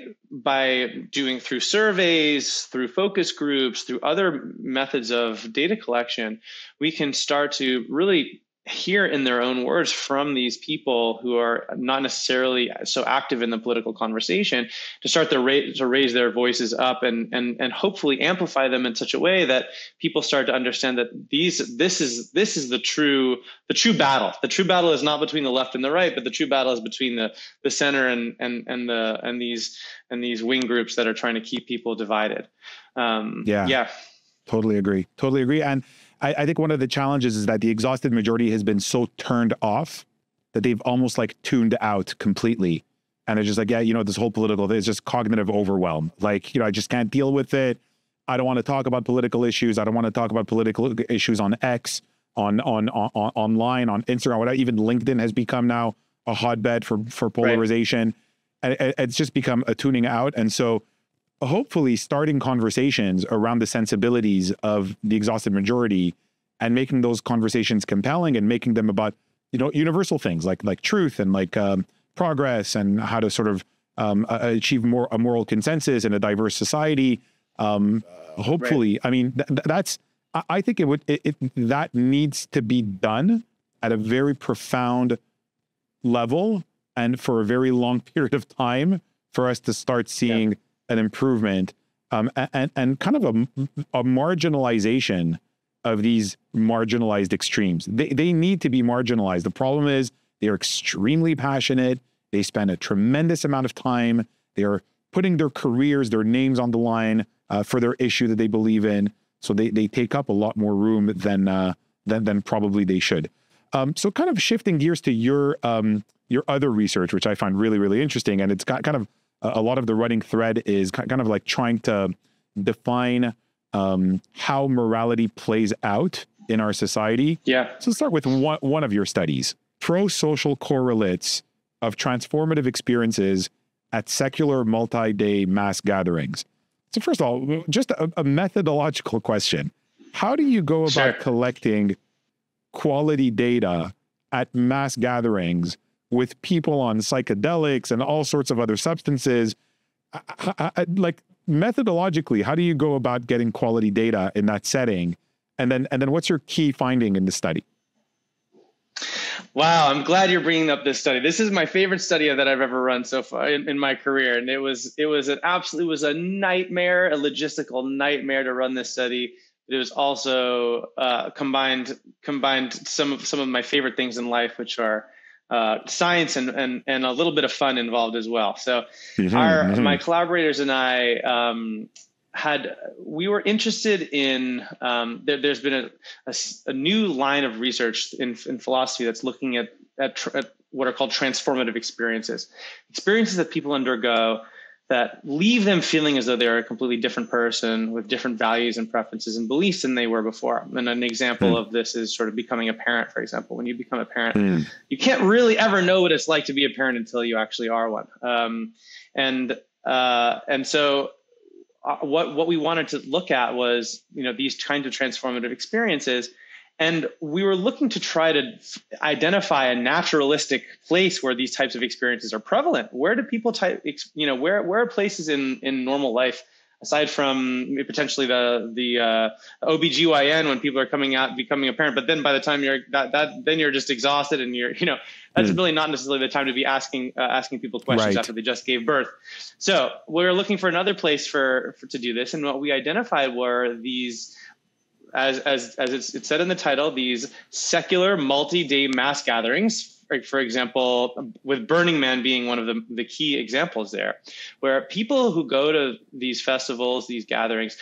doing through surveys, through focus groups, through other methods of data collection, we can start to really hear in their own words from these people who are not necessarily so active in the political conversation, to start to raise their voices up and hopefully amplify them in such a way that people start to understand that this is the true battle. The true battle is not between the left and the right, but the true battle is between the center and these wing groups that are trying to keep people divided. Yeah. Totally agree. And I think one of the challenges is that the exhausted majority has been so turned off that they've almost like tuned out completely. And they're just like, this whole political thing is just cognitive overwhelm. Like, I just can't deal with it. I don't want to talk about political issues. I don't want to talk about political issues on X, online, on Instagram, whatever. Even LinkedIn has become now a hotbed for polarization. Right. And it's just become a tuning out. And so hopefully starting conversations around the sensibilities of the exhausted majority and making those conversations compelling and making them about, universal things like truth and like progress and how to sort of achieve a moral consensus in a diverse society. Hopefully, I mean, I think that needs to be done at a very profound level and for a very long period of time for us to start seeing an improvement and kind of a marginalization of these marginalized extremes. They need to be marginalized. The problem is they're extremely passionate. They spend a tremendous amount of time. They are putting their careers, their names on the line for their issue that they believe in. So they take up a lot more room than probably they should. So kind of shifting gears to your other research, which I find really, really interesting. And it's got kind of a lot of the running thread is kind of like trying to define how morality plays out in our society. Yeah. So let's start with one of your studies, pro-social correlates of transformative experiences at secular multi-day mass gatherings. So first of all, just a methodological question. How do you go about collecting quality data at mass gatherings with people on psychedelics and all sorts of other substances? Like methodologically, how do you go about getting quality data in that setting? And then what's your key finding in the study? Wow, I'm glad you're bringing up this study. This is my favorite study that I've ever run so far in my career, and it was a nightmare, a logistical nightmare to run this study. It was also combined some of my favorite things in life, which are science and a little bit of fun involved as well. So my collaborators and I we were interested in, there's been a new line of research in philosophy that's looking at what are called transformative experiences that people undergo that leave them feeling as though they're a completely different person with different values and preferences and beliefs than they were before. And an example of this is sort of becoming a parent, for example. When you become a parent, you can't really ever know what it's like to be a parent until you actually are one. And so what we wanted to look at was, these kinds of transformative experiences. And we were looking to try to identify a naturalistic place where these types of experiences are prevalent. Where do people where are places in normal life, aside from potentially the OBGYN when people are coming out, becoming a parent, but then by the time then you're just exhausted and that's really not necessarily the time to be asking people questions after they just gave birth. So we're looking for another place to do this. And what we identified were these, as it's said in the title, these secular multi-day mass gatherings, for example, with Burning Man being one of the key examples there, where people who go to these festivals, these gatherings,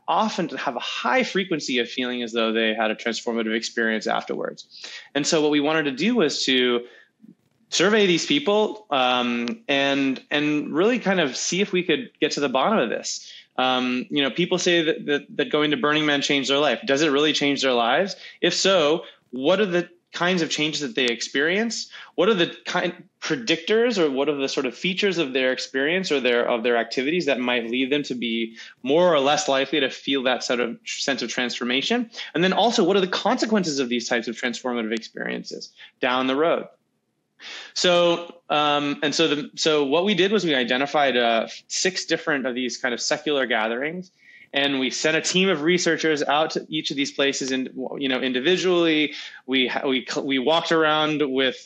often have a high frequency of feeling as though they had a transformative experience afterwards. And so what we wanted to do was to survey these people and really kind of see if we could get to the bottom of this. People say that going to Burning Man changed their life. Does it really change their lives? If so, what are the kinds of changes that they experience? What are the predictors, or what are the sort of features of their experience or their activities that might lead them to be more or less likely to feel that sort of sense of transformation? And then also, what are the consequences of these types of transformative experiences down the road? So what we did was we identified 6 different of these kind of secular gatherings, and we sent a team of researchers out to each of these places, and individually. We walked around with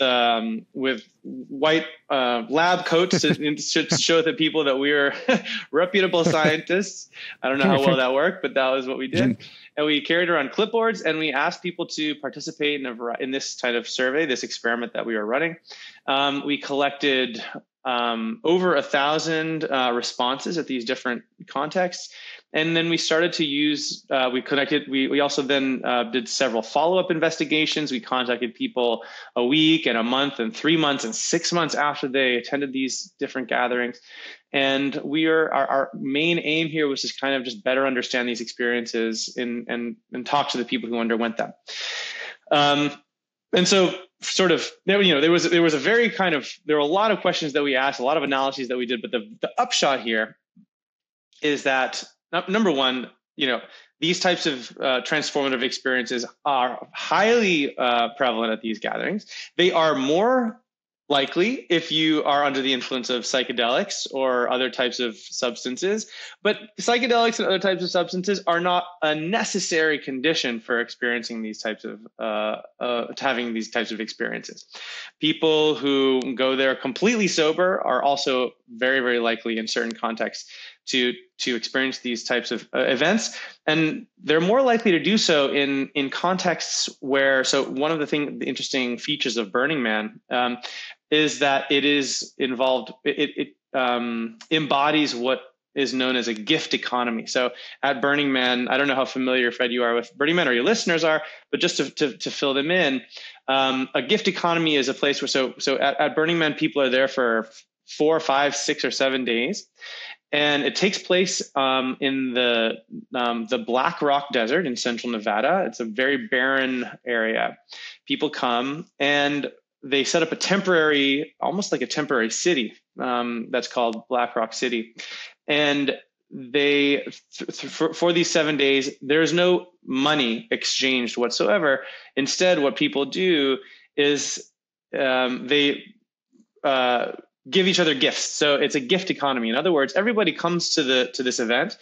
white lab coats to show the people that we were reputable scientists. I don't know how well that worked, but that was what we did. And we carried around clipboards, and we asked people to participate in this kind of survey, this experiment that we were running. We collected over 1,000 responses at these different contexts. And then we started to use, we also then did several follow-up investigations. We contacted people a week and a month and 3 months and 6 months after they attended these different gatherings. And our main aim here was to kind of just better understand these experiences and talk to the people who underwent them. And so sort of, there was a very there were a lot of questions that we asked, a lot of analyses that we did, but the upshot here is that number one, these types of transformative experiences are highly prevalent at these gatherings. They are more likely if you are under the influence of psychedelics or other types of substances, but psychedelics and other types of substances are not a necessary condition for experiencing these types of having these types of experiences. People who go there completely sober are also very, very likely in certain contexts to experience these types of events, and they're more likely to do so in contexts where. So one of the interesting features of Burning Man is that it is involved. It embodies what is known as a gift economy. So at Burning Man, I don't know how familiar, Fred, you are with Burning Man, or your listeners are, but just to fill them in, a gift economy is a place where so at Burning Man, people are there for 4, 5, 6, or 7 days. And it takes place in the Black Rock Desert in central Nevada. It's a very barren area. People come and they set up almost like a temporary city that's called Black Rock City. And they, for these 7 days, there's no money exchanged whatsoever. Instead, what people do is they give each other gifts. So it's a gift economy. In other words, everybody comes to this event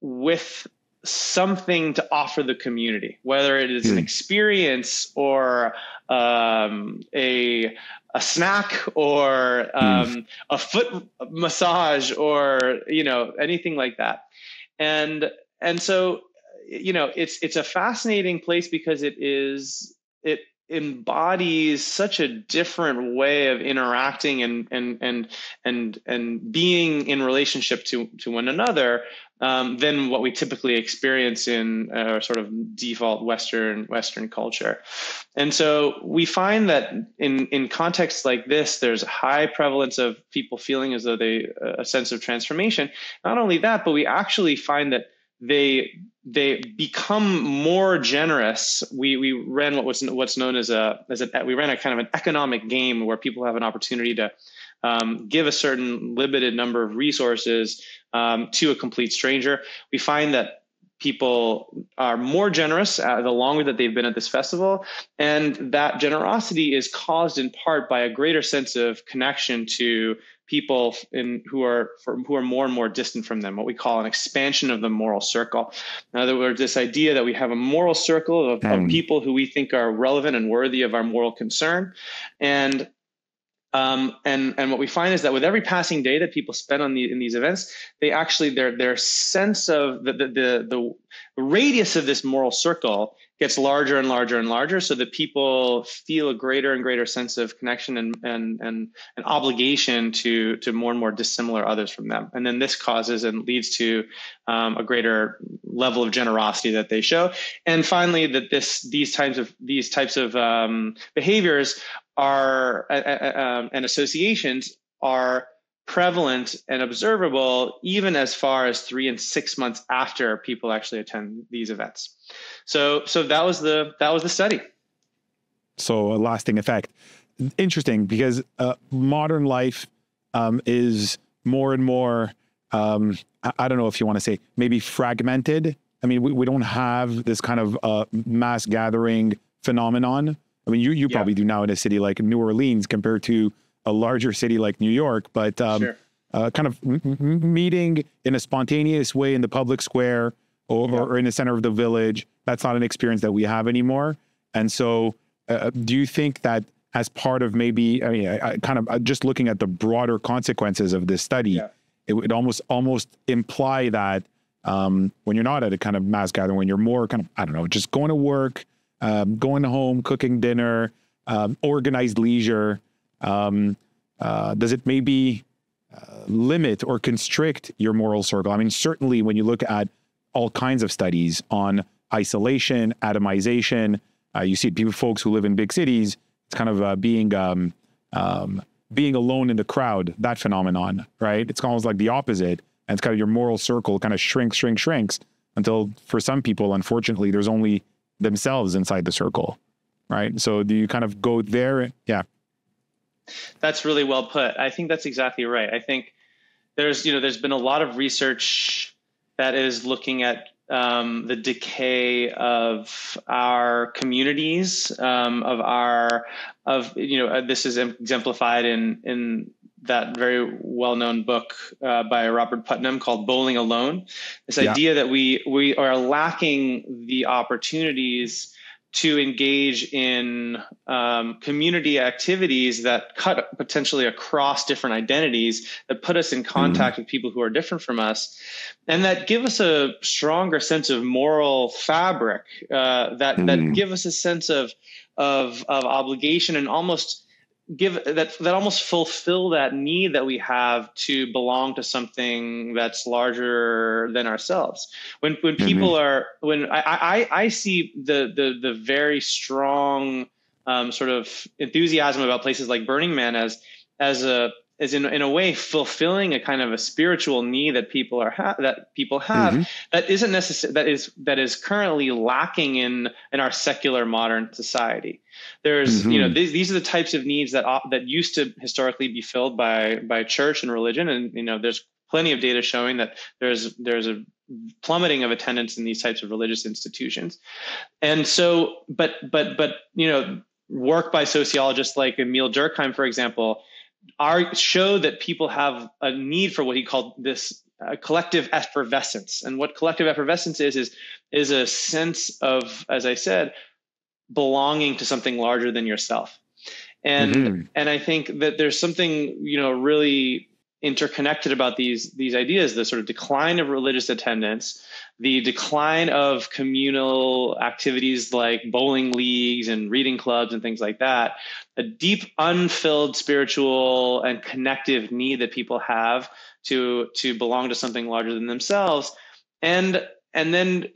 with something to offer the community, whether it is an experience or a snack or a foot massage or anything like that. And so it's a fascinating place because it embodies such a different way of interacting and being in relationship to one another than what we typically experience in sort of default Western culture. And so we find that in contexts like this, there's a high prevalence of people feeling as though a sense of transformation. Not only that, but we actually find that they become more generous. We ran what's known as we ran a kind of an economic game where people have an opportunity to give a certain limited number of resources to a complete stranger. We find that people are more generous the longer that they've been at this festival, and that generosity is caused in part by a greater sense of connection to people who are more and more distant from them, what we call an expansion of the moral circle. In other words, this idea that we have a moral circle of people who we think are relevant and worthy of our moral concern. And what we find is that with every passing day that people spend in these events, they actually their sense of the radius of this moral circle gets larger and larger and larger, so that people feel a greater and greater sense of connection and an obligation to more and more dissimilar others from them. And then this causes and leads to a greater level of generosity that they show. And finally, that these types of behaviors are and associations are prevalent and observable even as far as 3 and 6 months after people actually attend these events. So that was the study. So a lasting effect. Interesting, because modern life is more and more, I don't know if you want to say maybe fragmented. I mean, we don't have this kind of mass gathering phenomenon. I mean, you probably do now in a city like New Orleans compared to a larger city like New York, but sure. kind of meeting in a spontaneous way in the public square or in the center of the village. That's not an experience that we have anymore. And so do you think that as part of maybe, I mean, I kind of just looking at the broader consequences of this study, it would almost imply that when you're not at a kind of mass gathering, when you're more kind of, I don't know, just going to work, going home, cooking dinner, organized leisure, does it maybe limit or constrict your moral circle? I mean, certainly when you look at all kinds of studies on isolation, atomization, you see folks who live in big cities, it's kind of being alone in the crowd, that phenomenon, right? It's almost like the opposite. And it's kind of your moral circle kind of shrinks until for some people, unfortunately, there's only themselves inside the circle, right? So do you kind of go there? Yeah. That's really well put. I think that's exactly right. I think there's been a lot of research that is looking at the decay of our communities, this is exemplified in that very well-known book by Robert Putnam called Bowling Alone. This idea that we are lacking the opportunities to engage in community activities that cut potentially across different identities, that put us in contact with people who are different from us, and that give us a stronger sense of moral fabric, that give us a sense of obligation, and almost almost fulfill that need that we have to belong to something that's larger than ourselves. When people I see the very strong sort of enthusiasm about places like Burning Man as in a way fulfilling a kind of a spiritual need that people have that isn't necessary, that is currently lacking in our secular modern society. There's these are the types of needs that used to historically be filled by church and religion, and there's plenty of data showing that there's a plummeting of attendance in these types of religious institutions. And so but work by sociologists like Emil Durkheim, for example, showed that people have a need for what he called this collective effervescence. And what collective effervescence is a sense of, as I said, belonging to something larger than yourself. And I think that there's something really interconnected about these ideas: the sort of decline of religious attendance, the decline of communal activities like bowling leagues and reading clubs and things like that, a deep unfilled spiritual and connective need that people have to belong to something larger than themselves, and then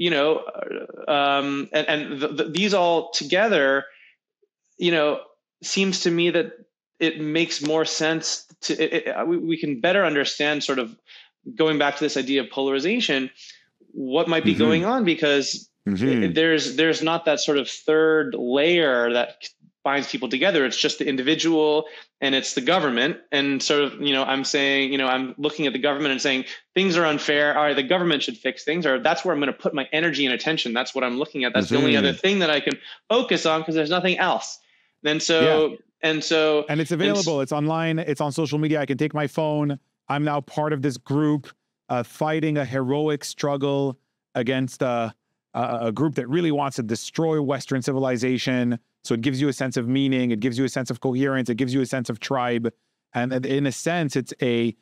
these all together, seems to me that it makes more sense we can better understand, sort of going back to this idea of polarization, what might be going on, because there's not that sort of third layer that binds people together. It's just the individual and it's the government. And sort of, I'm saying, I'm looking at the government and saying things are unfair. All right, the government should fix things, or that's where I'm going to put my energy and attention. That's what I'm looking at. That's the only other thing that I can focus on, because there's nothing else. And it's available. It's online. It's on social media. I can take my phone. I'm now part of this group fighting a heroic struggle against a group that really wants to destroy Western civilization. So it gives you a sense of meaning. It gives you a sense of coherence. It gives you a sense of tribe. And in a sense, it's a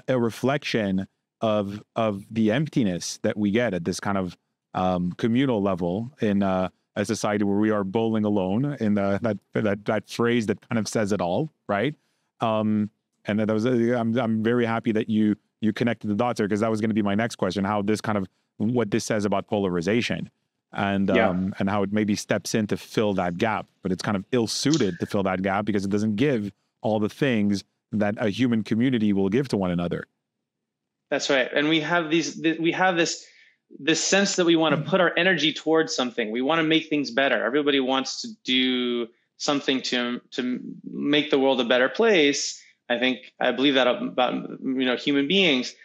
reflection of the emptiness that we get at this kind of communal level in a society where we are bowling alone, in that phrase that kind of says it all, right? And that was I'm very happy that you connected the dots there, because that was going to be my next question: how this kind of, what this says about polarization, and how it maybe steps in to fill that gap, but it's kind of ill-suited to fill that gap because it doesn't give all the things that a human community will give to one another. That's right. And we have this sense that we want to put our energy towards something. We want to make things better. Everybody wants to do something to make the world a better place. I believe that about human beings.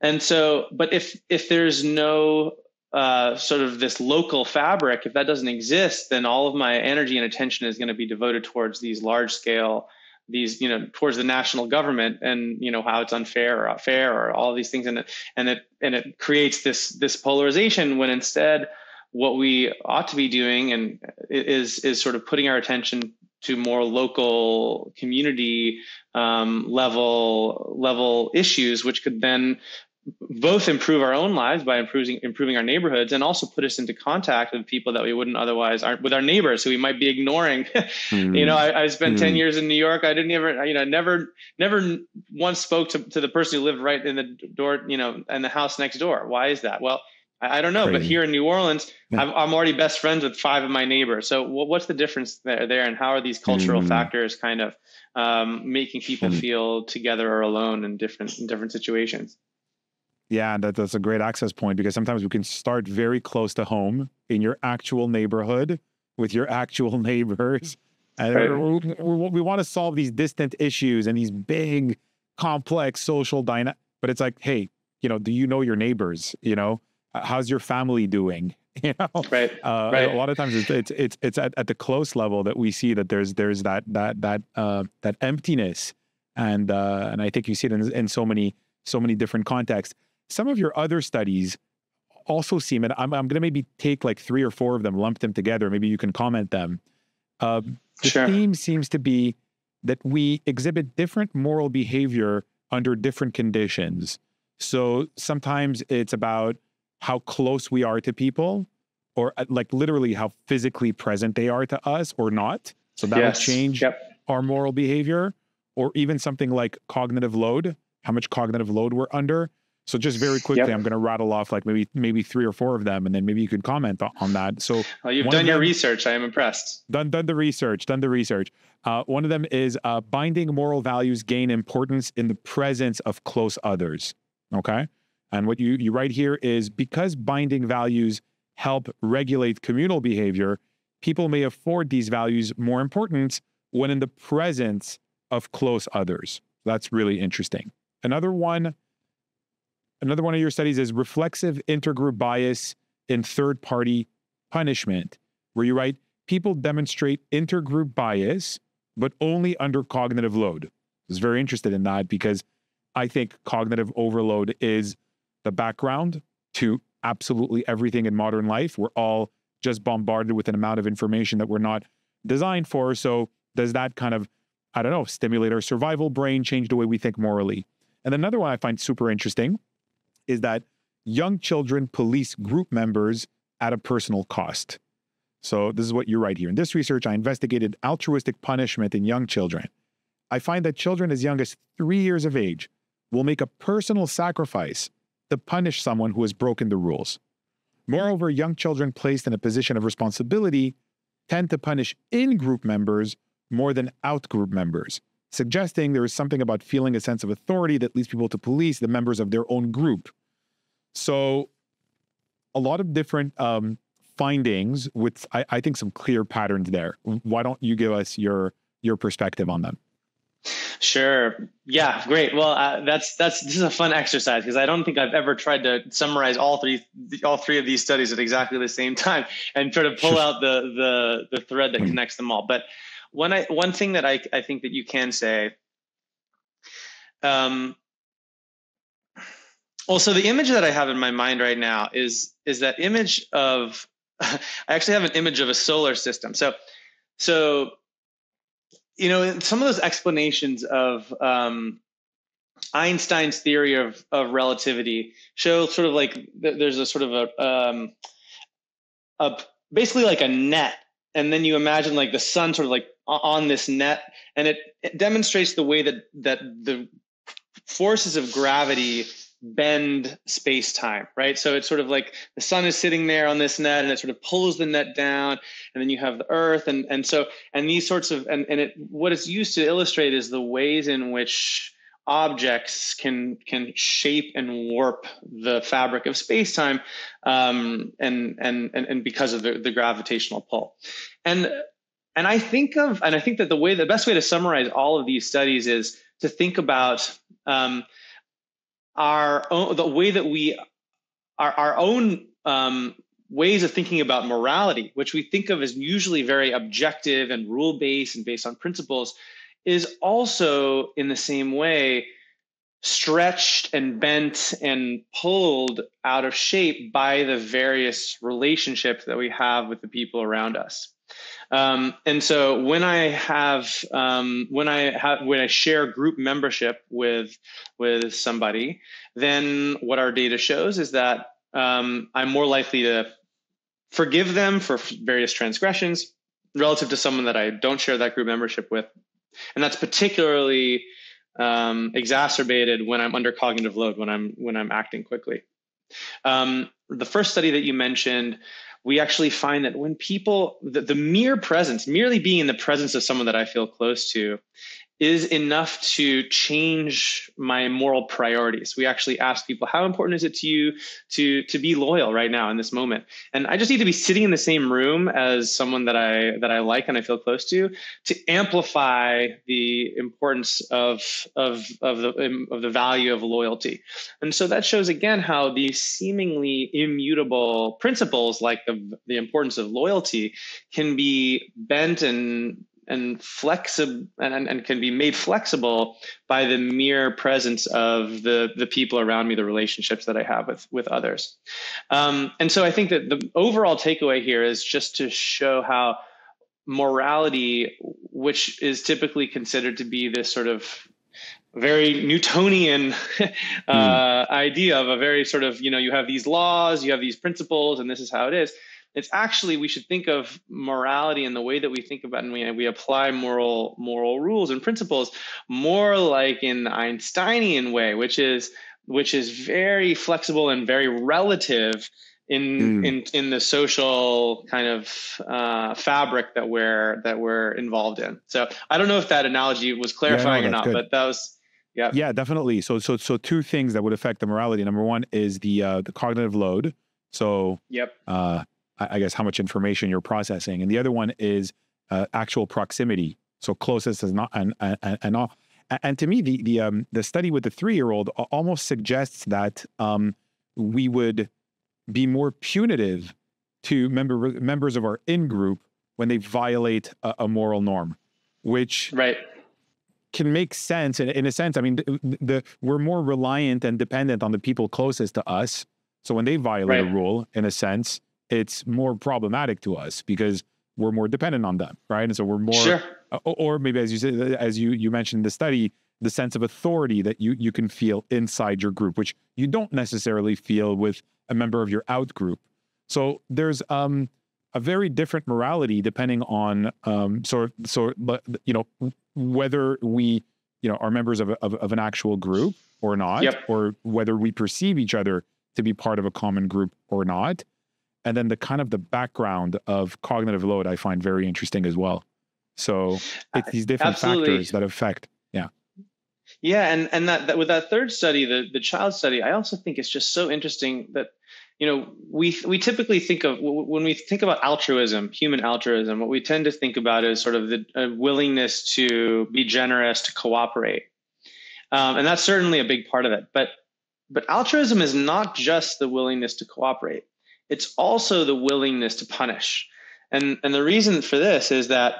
And so, but if there's no sort of this local fabric, if that doesn't exist, then all of my energy and attention is going to be devoted towards these large scale these, towards the national government, and how it's unfair or fair or all these things, and it creates this polarization, when instead what we ought to be doing and is sort of putting our attention to more local community level issues, which could then both improve our own lives by improving our neighborhoods, and also put us into contact with people that we wouldn't otherwise, with our neighbors who we might be ignoring. I spent 10 years in New York. I didn't ever, never once spoke to the person who lived right in the door, in the house next door. Why is that? Well, I don't know, but here in New Orleans, I'm already best friends with 5 of my neighbors. So what's the difference there? And how are these cultural factors kind of making people feel together or alone in different situations? Yeah, that's a great access point, because sometimes we can start very close to home in your actual neighborhood with your actual neighbors. And we want to solve these distant issues and these big, complex social dynamics. But it's like, hey, do you know your neighbors? How's your family doing? Right. A lot of times it's at the close level that we see that there's that emptiness, and I think you see it in so many different contexts. Some of your other studies also seem, and I'm going to maybe take like 3 or 4 of them, lump them together. Maybe you can comment them. The theme seems to be that we exhibit different moral behavior under different conditions. So sometimes it's about how close we are to people, or like literally how physically present they are to us or not. So that would change our moral behavior, or even something like cognitive load, how much cognitive load we're under. So just very quickly, I'm going to rattle off like maybe 3 or 4 of them, and then maybe you could comment on that. So you've done your research. I am impressed. Done the research. One of them is binding moral values gain importance in the presence of close others. Okay. And what you write here is, because binding values help regulate communal behavior, people may afford these values more importance when in the presence of close others. That's really interesting. Another one of your studies is reflexive intergroup bias in third-party punishment, where you write, people demonstrate intergroup bias, but only under cognitive load. I was very interested in that, because I think cognitive overload is the background to absolutely everything in modern life. We're all just bombarded with an amount of information that we're not designed for. So does that kind of, stimulate our survival brain, change the way we think morally? And another one I find super interesting is that young children police group members at a personal cost. So this is what you write here. In this research, I investigated altruistic punishment in young children. I find that children as young as 3 years of age will make a personal sacrifice to punish someone who has broken the rules. Moreover, young children placed in a position of responsibility tend to punish in-group members more than out-group members, suggesting there is something about feeling a sense of authority that leads people to police the members of their own group. So a lot of different findings with, I think, some clear patterns there. Why don't you give us your perspective on them? Sure. Yeah, great. Well, this is a fun exercise, because I don't think I've ever tried to summarize all three of these studies at exactly the same time and try to pull out the thread that connects them all. But one thing that I think that you can say, so the image that I have in my mind right now is that image of, I actually have an image of a solar system. So some of those explanations of Einstein's theory of relativity show sort of like there's a sort of a basically like a net, and then you imagine like the sun sort of like on this net, and it demonstrates the way that the forces of gravity bend space-time, right? So it's sort of like the sun is sitting there on this net, and it sort of pulls the net down, and then you have the earth, and these sorts of what it's used to illustrate is the ways in which objects can shape and warp the fabric of space-time, and because of the gravitational pull. And I think that the best way to summarize all of these studies is to think about our own ways of thinking about morality, which we think of as usually very objective and rule-based and based on principles, is also in the same way stretched and bent and pulled out of shape by the various relationships that we have with the people around us. And so when I share group membership with somebody, then what our data shows is that I'm more likely to forgive them for various transgressions relative to someone that I don't share that group membership with. And that's particularly exacerbated when I'm under cognitive load, when I'm acting quickly. The first study that you mentioned, we actually find that when people, the merely being in the presence of someone that I feel close to is enough to change my moral priorities. We actually ask people, how important is it to you to be loyal right now in this moment? And I just need to be sitting in the same room as someone that I like and I feel close to amplify the importance of the value of loyalty. And so that shows again how these seemingly immutable principles like the importance of loyalty can be bent and flexible and can be made flexible by the mere presence of the people around me, the relationships that I have with others. And so I think that the overall takeaway here is just to show how morality, which is typically considered to be this sort of very Newtonian idea of a very sort of, you have these laws, you have these principles, and this is how it is. It's actually, we should think of morality and the way that we think about and we apply moral rules and principles more like in the Einsteinian way, which is very flexible and very relative in the social kind of fabric that we're involved in. So I don't know if that analogy was clarifying or not, but that was yeah, definitely. So two things that would affect the morality. Number one is the cognitive load. So I guess how much information you're processing, and the other one is actual proximity. So closest is not and all. And to me, the study with the 3-year-old almost suggests that we would be more punitive to members of our in-group when they violate a moral norm, which can make sense in a sense. I mean, we're more reliant and dependent on the people closest to us. So when they violate a rule, in a sense, it's more problematic to us because we're more dependent on them, right? And so we're more, or maybe as you said, as you mentioned in the study, the sense of authority that you can feel inside your group, which you don't necessarily feel with a member of your out group. So there's a very different morality depending on whether we are members of an actual group or not, or whether we perceive each other to be part of a common group or not. And then the kind of the background of cognitive load I find very interesting as well. So it's these different factors that affect. Yeah. And that with that third study, the child study, I also think it's just so interesting that, we typically think of, when we think about altruism, human altruism, what we tend to think about is sort of the willingness to be generous, to cooperate. And that's certainly a big part of it. But altruism is not just the willingness to cooperate. It's also the willingness to punish. And the reason for this is that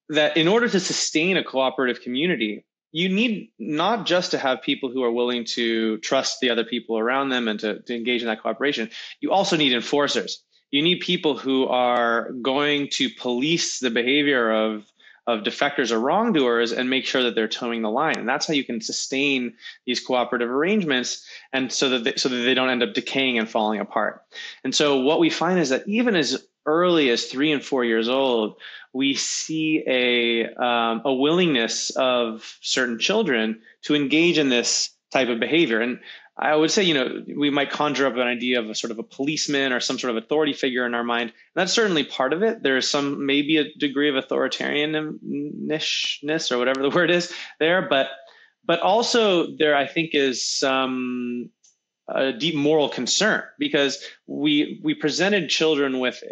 in order to sustain a cooperative community, you need not just to have people who are willing to trust the other people around them and to engage in that cooperation. You also need enforcers. You need people who are going to police the behavior of defectors or wrongdoers and make sure that they're towing the line. And that's how you can sustain these cooperative arrangements, and so that they don't end up decaying and falling apart. And so what we find is that even as early as 3 and 4 years old, we see a willingness of certain children to engage in this type of behavior. And I would say, we might conjure up an idea of a sort of a policeman or some sort of authority figure in our mind. And that's certainly part of it. There's maybe a degree of authoritarianishness or whatever the word is there, but also there, I think, is a deep moral concern, because we presented children with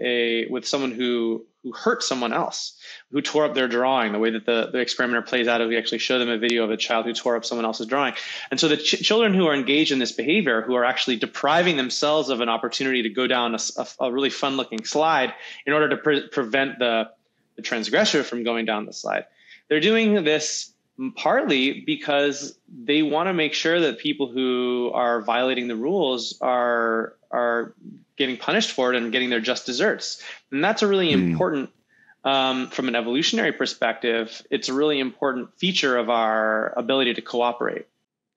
someone who hurt someone else, who tore up their drawing. The way that the experimenter plays out is we actually show them a video of a child who tore up someone else's drawing. And so the children who are engaged in this behavior, who are actually depriving themselves of an opportunity to go down a really fun looking slide in order to prevent the transgressor from going down the slide, They're doing this partly because they want to make sure that people who are violating the rules are getting punished for it and getting their just desserts. And that's a really important, from an evolutionary perspective, it's a really important feature of our ability to cooperate.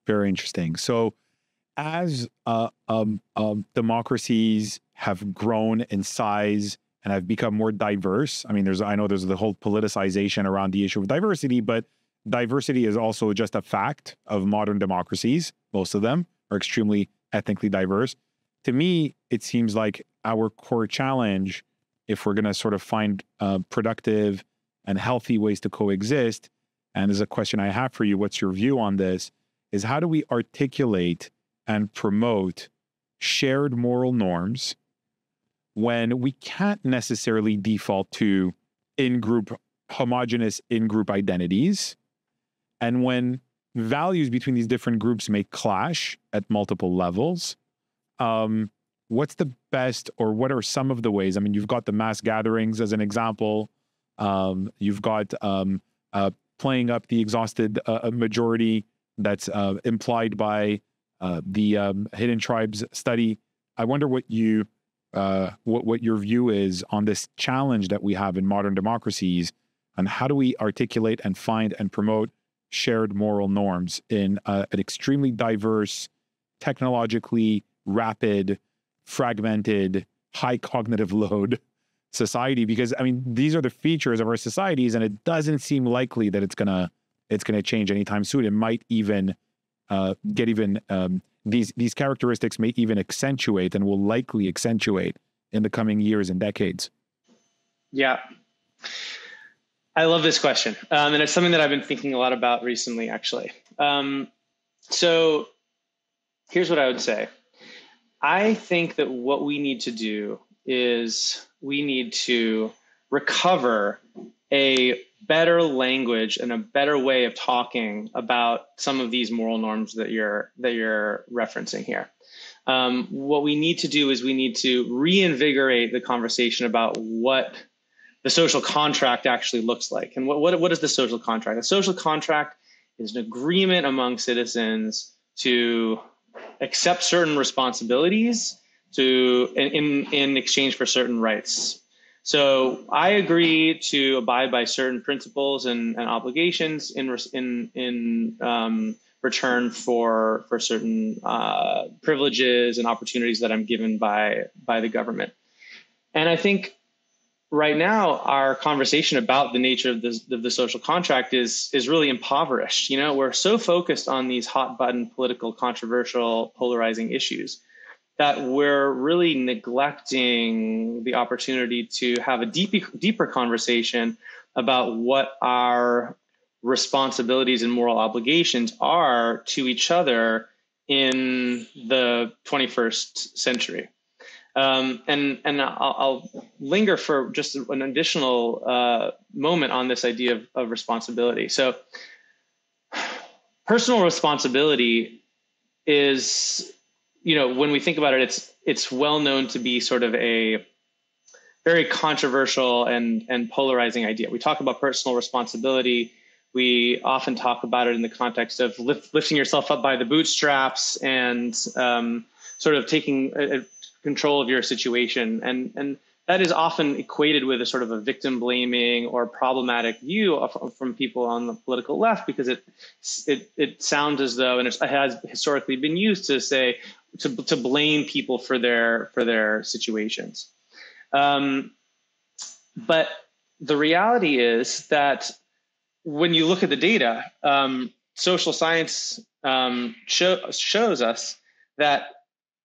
Very interesting. So as democracies have grown in size and have become more diverse, I mean, I know there's the whole politicization around the issue of diversity, but diversity is also just a fact of modern democracies. Most of them are extremely ethnically diverse. To me, it seems like our core challenge, if we're going to sort of find productive and healthy ways to coexist, and there's a question I have for you, what's your view on this, is how do we articulate and promote shared moral norms when we can't necessarily default to homogenous in-group identities, and when values between these different groups may clash at multiple levels? What's the best, or what are some of the ways? I mean, you've got the mass gatherings as an example. You've got playing up the exhausted majority that's implied by the Hidden Tribes study. I wonder what your view is on this challenge that we have in modern democracies, and how do we articulate and find and promote shared moral norms in an extremely diverse, technologically rapid, fragmented, high cognitive load society? Because I mean, these are the features of our societies, and it doesn't seem likely that it's gonna change anytime soon. It might even these characteristics may even accentuate, and will likely accentuate in the coming years and decades. Yeah. I love this question. And it's something that I've been thinking a lot about recently, actually. So here's what I would say. I think that what we need to do is we need to recover a better language and a better way of talking about some of these moral norms that you're referencing here. What we need to do is we need to reinvigorate the conversation about what the social contract actually looks like. And what is the social contract? A social contract is an agreement among citizens to accept certain responsibilities in exchange for certain rights. So I agree to abide by certain principles and obligations in return for certain privileges and opportunities that I'm given by the government. And I think right now our conversation about the nature of the social contract is really impoverished. You know, we're so focused on these hot button political, controversial, polarizing issues that we're really neglecting the opportunity to have a deeper conversation about what our responsibilities and moral obligations are to each other in the 21st century. And I'll linger for just an additional moment on this idea of responsibility. So personal responsibility is, you know, when we think about it, it's well known to be sort of a very controversial and polarizing idea. We talk about personal responsibility. We often talk about it in the context of lifting yourself up by the bootstraps and sort of taking control of your situation. And that is often equated with a sort of a victim blaming or problematic view from people on the political left, because it sounds as though, and it has historically been used to say, to blame people for their situations. But the reality is that when you look at the data, social science shows us that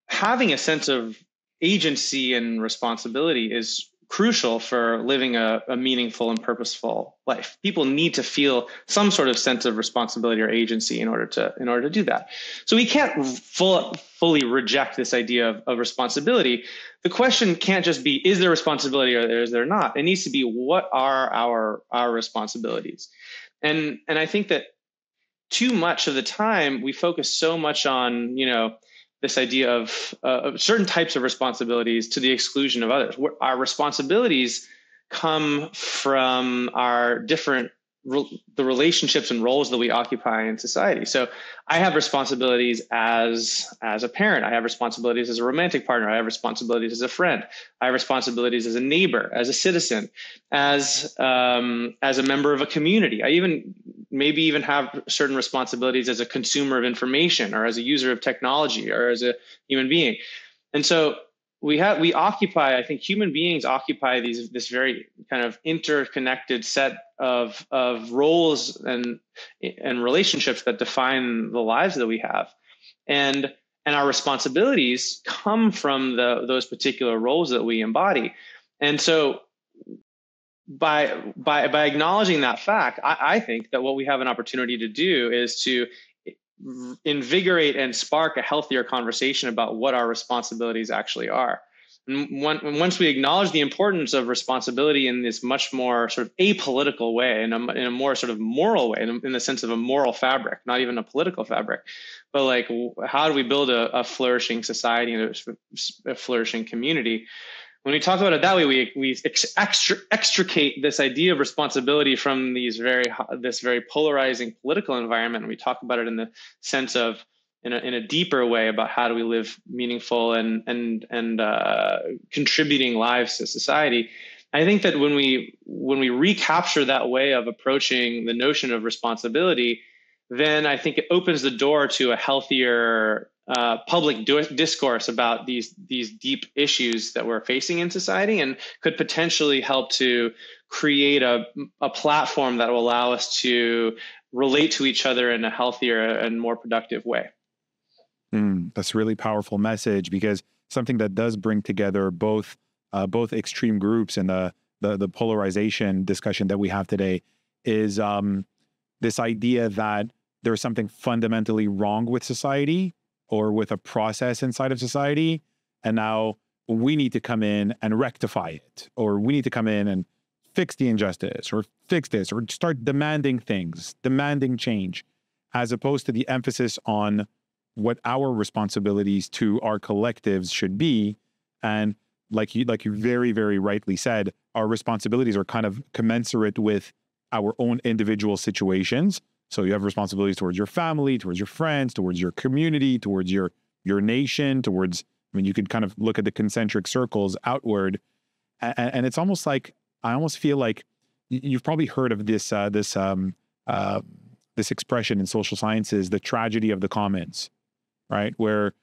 having a sense of agency and responsibility is crucial for living a meaningful and purposeful life. People need to feel some sort of sense of responsibility or agency in order to do that. So we can't fully reject this idea of responsibility. The question can't just be, is there responsibility or is there not? It needs to be, what are our responsibilities? And I think that too much of the time we focus so much on, you know, this idea of certain types of responsibilities to the exclusion of others. Our responsibilities come from our different the relationships and roles that we occupy in society. So I have responsibilities as a parent. I have responsibilities as a romantic partner. I have responsibilities as a friend. I have responsibilities as a neighbor, as a citizen, as a member of a community. I maybe even have certain responsibilities as a consumer of information, or as a user of technology, or as a human being. And so we occupy, I think human beings occupy this very kind of interconnected set of roles and relationships that define the lives that we have. And our responsibilities come from those particular roles that we embody. And so by acknowledging that fact, I think that what we have an opportunity to do is to invigorate and spark a healthier conversation about what our responsibilities actually are. And once we acknowledge the importance of responsibility in this much more sort of apolitical way, in a more sort of moral way, in the sense of a moral fabric, not even a political fabric, but like, how do we build a flourishing society and a flourishing community? When we talk about it that way, we extricate this idea of responsibility from this very polarizing political environment, and we talk about it in the sense of in a deeper way about how do we live meaningful and contributing lives to society. I think that when we recapture that way of approaching the notion of responsibility, then I think it opens the door to a healthier public discourse about these deep issues that we're facing in society, and could potentially help to create a platform that will allow us to relate to each other in a healthier and more productive way. That's a really powerful message, because something that does bring together both extreme groups and the polarization discussion that we have today is this idea that there's something fundamentally wrong with society, or with a process inside of society, and now we need to come in and rectify it, or we need to come in and fix the injustice, or fix this, or start demanding things, demanding change, as opposed to the emphasis on what our responsibilities to our collectives should be. And like you very, very rightly said, our responsibilities are kind of commensurate with our own individual situations. So you have responsibilities towards your family, towards your friends, towards your community, towards your nation, towards, I mean, you could kind of look at the concentric circles outward. And it's almost like, I almost feel like you've probably heard of this expression in social sciences, the tragedy of the commons, right? Where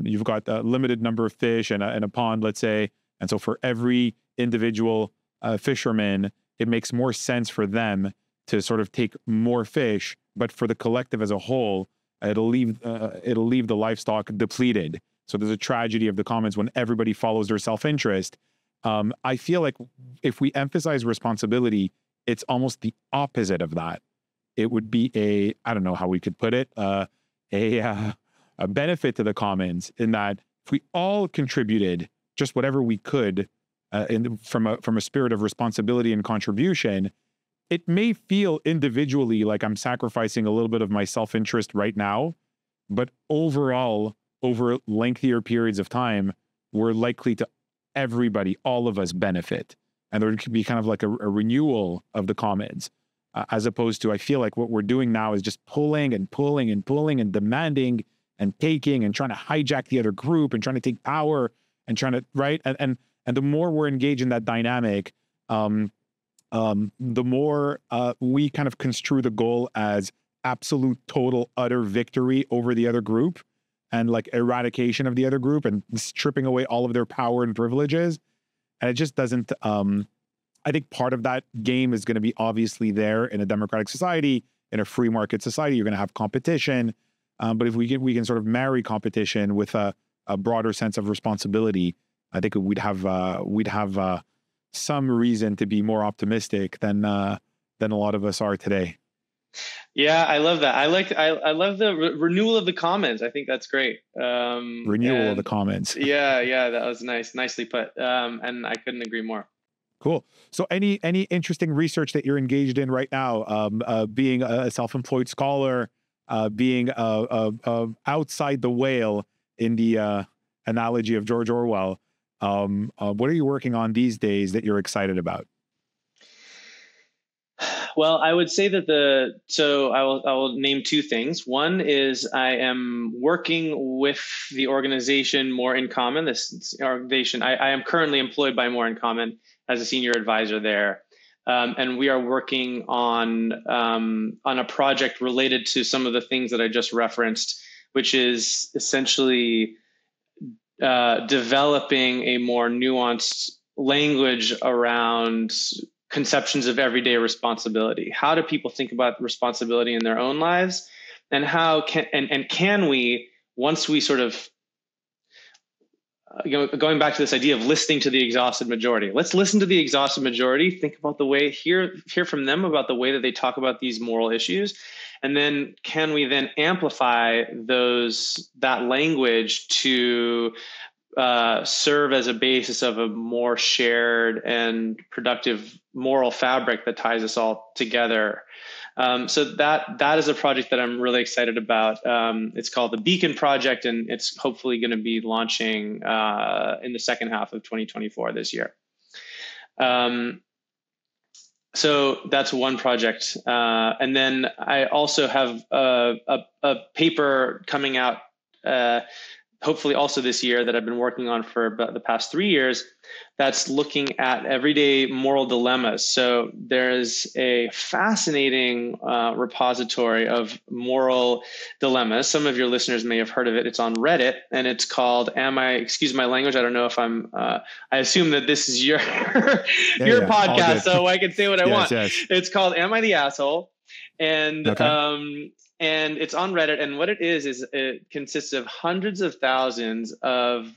you've got a limited number of fish in a pond, let's say. And so for every individual fisherman, it makes more sense for them to sort of take more fish, but for the collective as a whole, it'll leave the livestock depleted. So there's a tragedy of the commons when everybody follows their self-interest. I feel like if we emphasize responsibility, it's almost the opposite of that. It would be I don't know how we could put it, a benefit to the commons, in that if we all contributed just whatever we could from a spirit of responsibility and contribution, it may feel individually like I'm sacrificing a little bit of my self-interest right now, but overall, over lengthier periods of time, we're likely to everybody, all of us, benefit. And there could be kind of like a renewal of the commons, as opposed to, I feel like what we're doing now is just pulling and pulling and pulling and demanding and taking and trying to hijack the other group and trying to take power and trying to, right? And the more we're engaged in that dynamic, the more we kind of construe the goal as absolute, total, utter victory over the other group, and like eradication of the other group and stripping away all of their power and privileges. And it just doesn't, I think part of that game is going to be obviously there in a democratic society. In a free market society, you're going to have competition. But if we can sort of marry competition with a broader sense of responsibility, I think we'd have some reason to be more optimistic than a lot of us are today. Yeah, I love that. I love the renewal of the commons. I think that's great. Renewal of the commons. yeah, that was nicely put. And I couldn't agree more. Cool. So any interesting research that you're engaged in right now, being a self-employed scholar, being outside the whale in the analogy of George Orwell, what are you working on these days that you're excited about? Well, I would say that I will name two things. One is I am working with the organization More in Common. This organization, I am currently employed by More in Common as a senior advisor there. And we are working on a project related to some of the things that I just referenced, which is essentially developing a more nuanced language around conceptions of everyday responsibility. How do people think about responsibility in their own lives, and how can we, once we sort of going back to this idea of listening to the exhausted majority, let's listen to the exhausted majority, think about the way, hear from them about the way that they talk about these moral issues, and then can we then amplify that language to serve as a basis of a more shared and productive moral fabric that ties us all together. So that is a project that I'm really excited about. It's called the Beacon Project, and it's hopefully going to be launching in the second half of 2024 this year. So that's one project. And then I also have a paper coming out hopefully also this year that I've been working on for about the past 3 years, that's looking at everyday moral dilemmas. So there's a fascinating repository of moral dilemmas. Some of your listeners may have heard of it. It's on Reddit, and it's called excuse my language, I don't know if I assume that this is your podcast, so I can say what I want. Yes. It's called Am I the Asshole? And okay. And it's on Reddit, and what it is it consists of hundreds of thousands of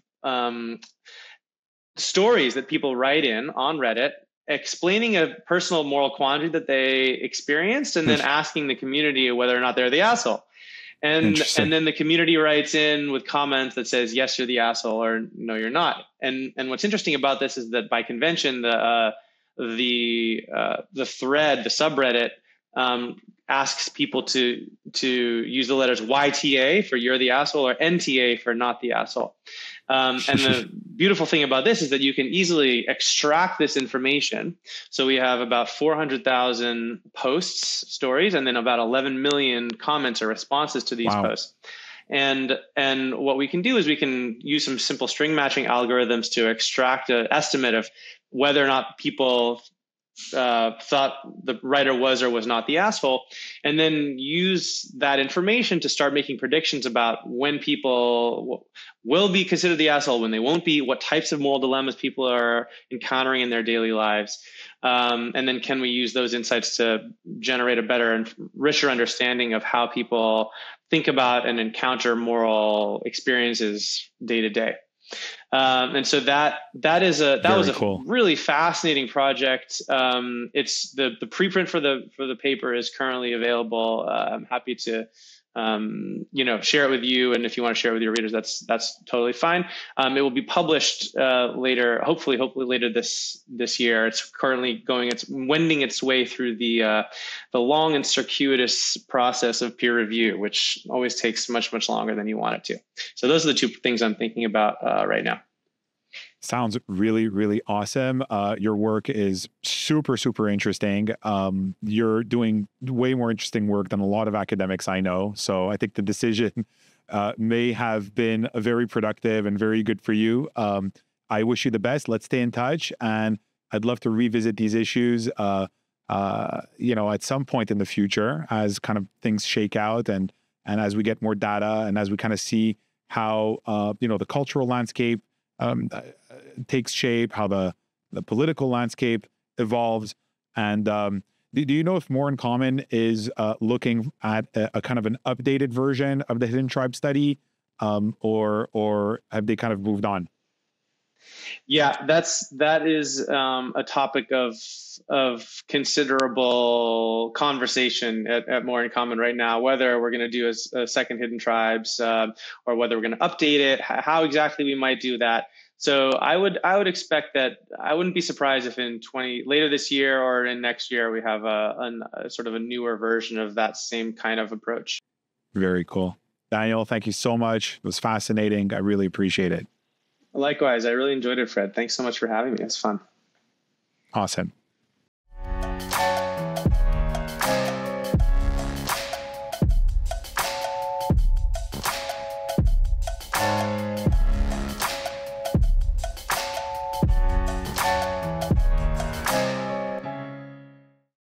stories that people write in on Reddit, explaining a personal moral quandary that they experienced, and then asking the community whether or not they're the asshole. And then the community writes in with comments that says, yes, you're the asshole, or no, you're not. And what's interesting about this is that by convention, the thread, the subreddit, asks people to use the letters YTA for you're the asshole, or NTA for not the asshole. And the beautiful thing about this is that you can easily extract this information. So we have about 400,000 posts, stories, and then about 11 million comments or responses to these posts. And what we can do is we can use some simple string matching algorithms to extract an estimate of whether or not people thought the writer was or was not the asshole, and then use that information to start making predictions about when people will be considered the asshole, when they won't be, what types of moral dilemmas people are encountering in their daily lives. And then can we use those insights to generate a better and richer understanding of how people think about and encounter moral experiences day to day. And so that was a cool, really fascinating project. It's the preprint for the paper is currently available. I'm happy to share it with you, and if you want to share it with your readers, that's totally fine. It will be published later, hopefully later this year. It's currently wending its way through the long and circuitous process of peer review, which always takes much longer than you want it to. So those are the two things I'm thinking about right now. Sounds really, really awesome. Your work is super, super interesting. You're doing way more interesting work than a lot of academics I know. So I think the decision may have been very productive and very good for you. I wish you the best. Let's stay in touch. And I'd love to revisit these issues, at some point in the future as kind of things shake out and as we get more data and as we kind of see how, the cultural landscape takes shape, how the political landscape evolves. And do you know if More in Common is looking at a kind of an updated version of the Hidden Tribe study, or have they kind of moved on? Yeah, that is a topic of considerable conversation at More in Common right now, whether we're going to do a second Hidden Tribes or whether we're going to update it, how exactly we might do that. So I would expect that I wouldn't be surprised if later this year or in next year we have a sort of a newer version of that same kind of approach. Very cool. Daniel, thank you so much. It was fascinating. I really appreciate it. Likewise, I really enjoyed it, Fred. Thanks so much for having me. It was fun. Awesome.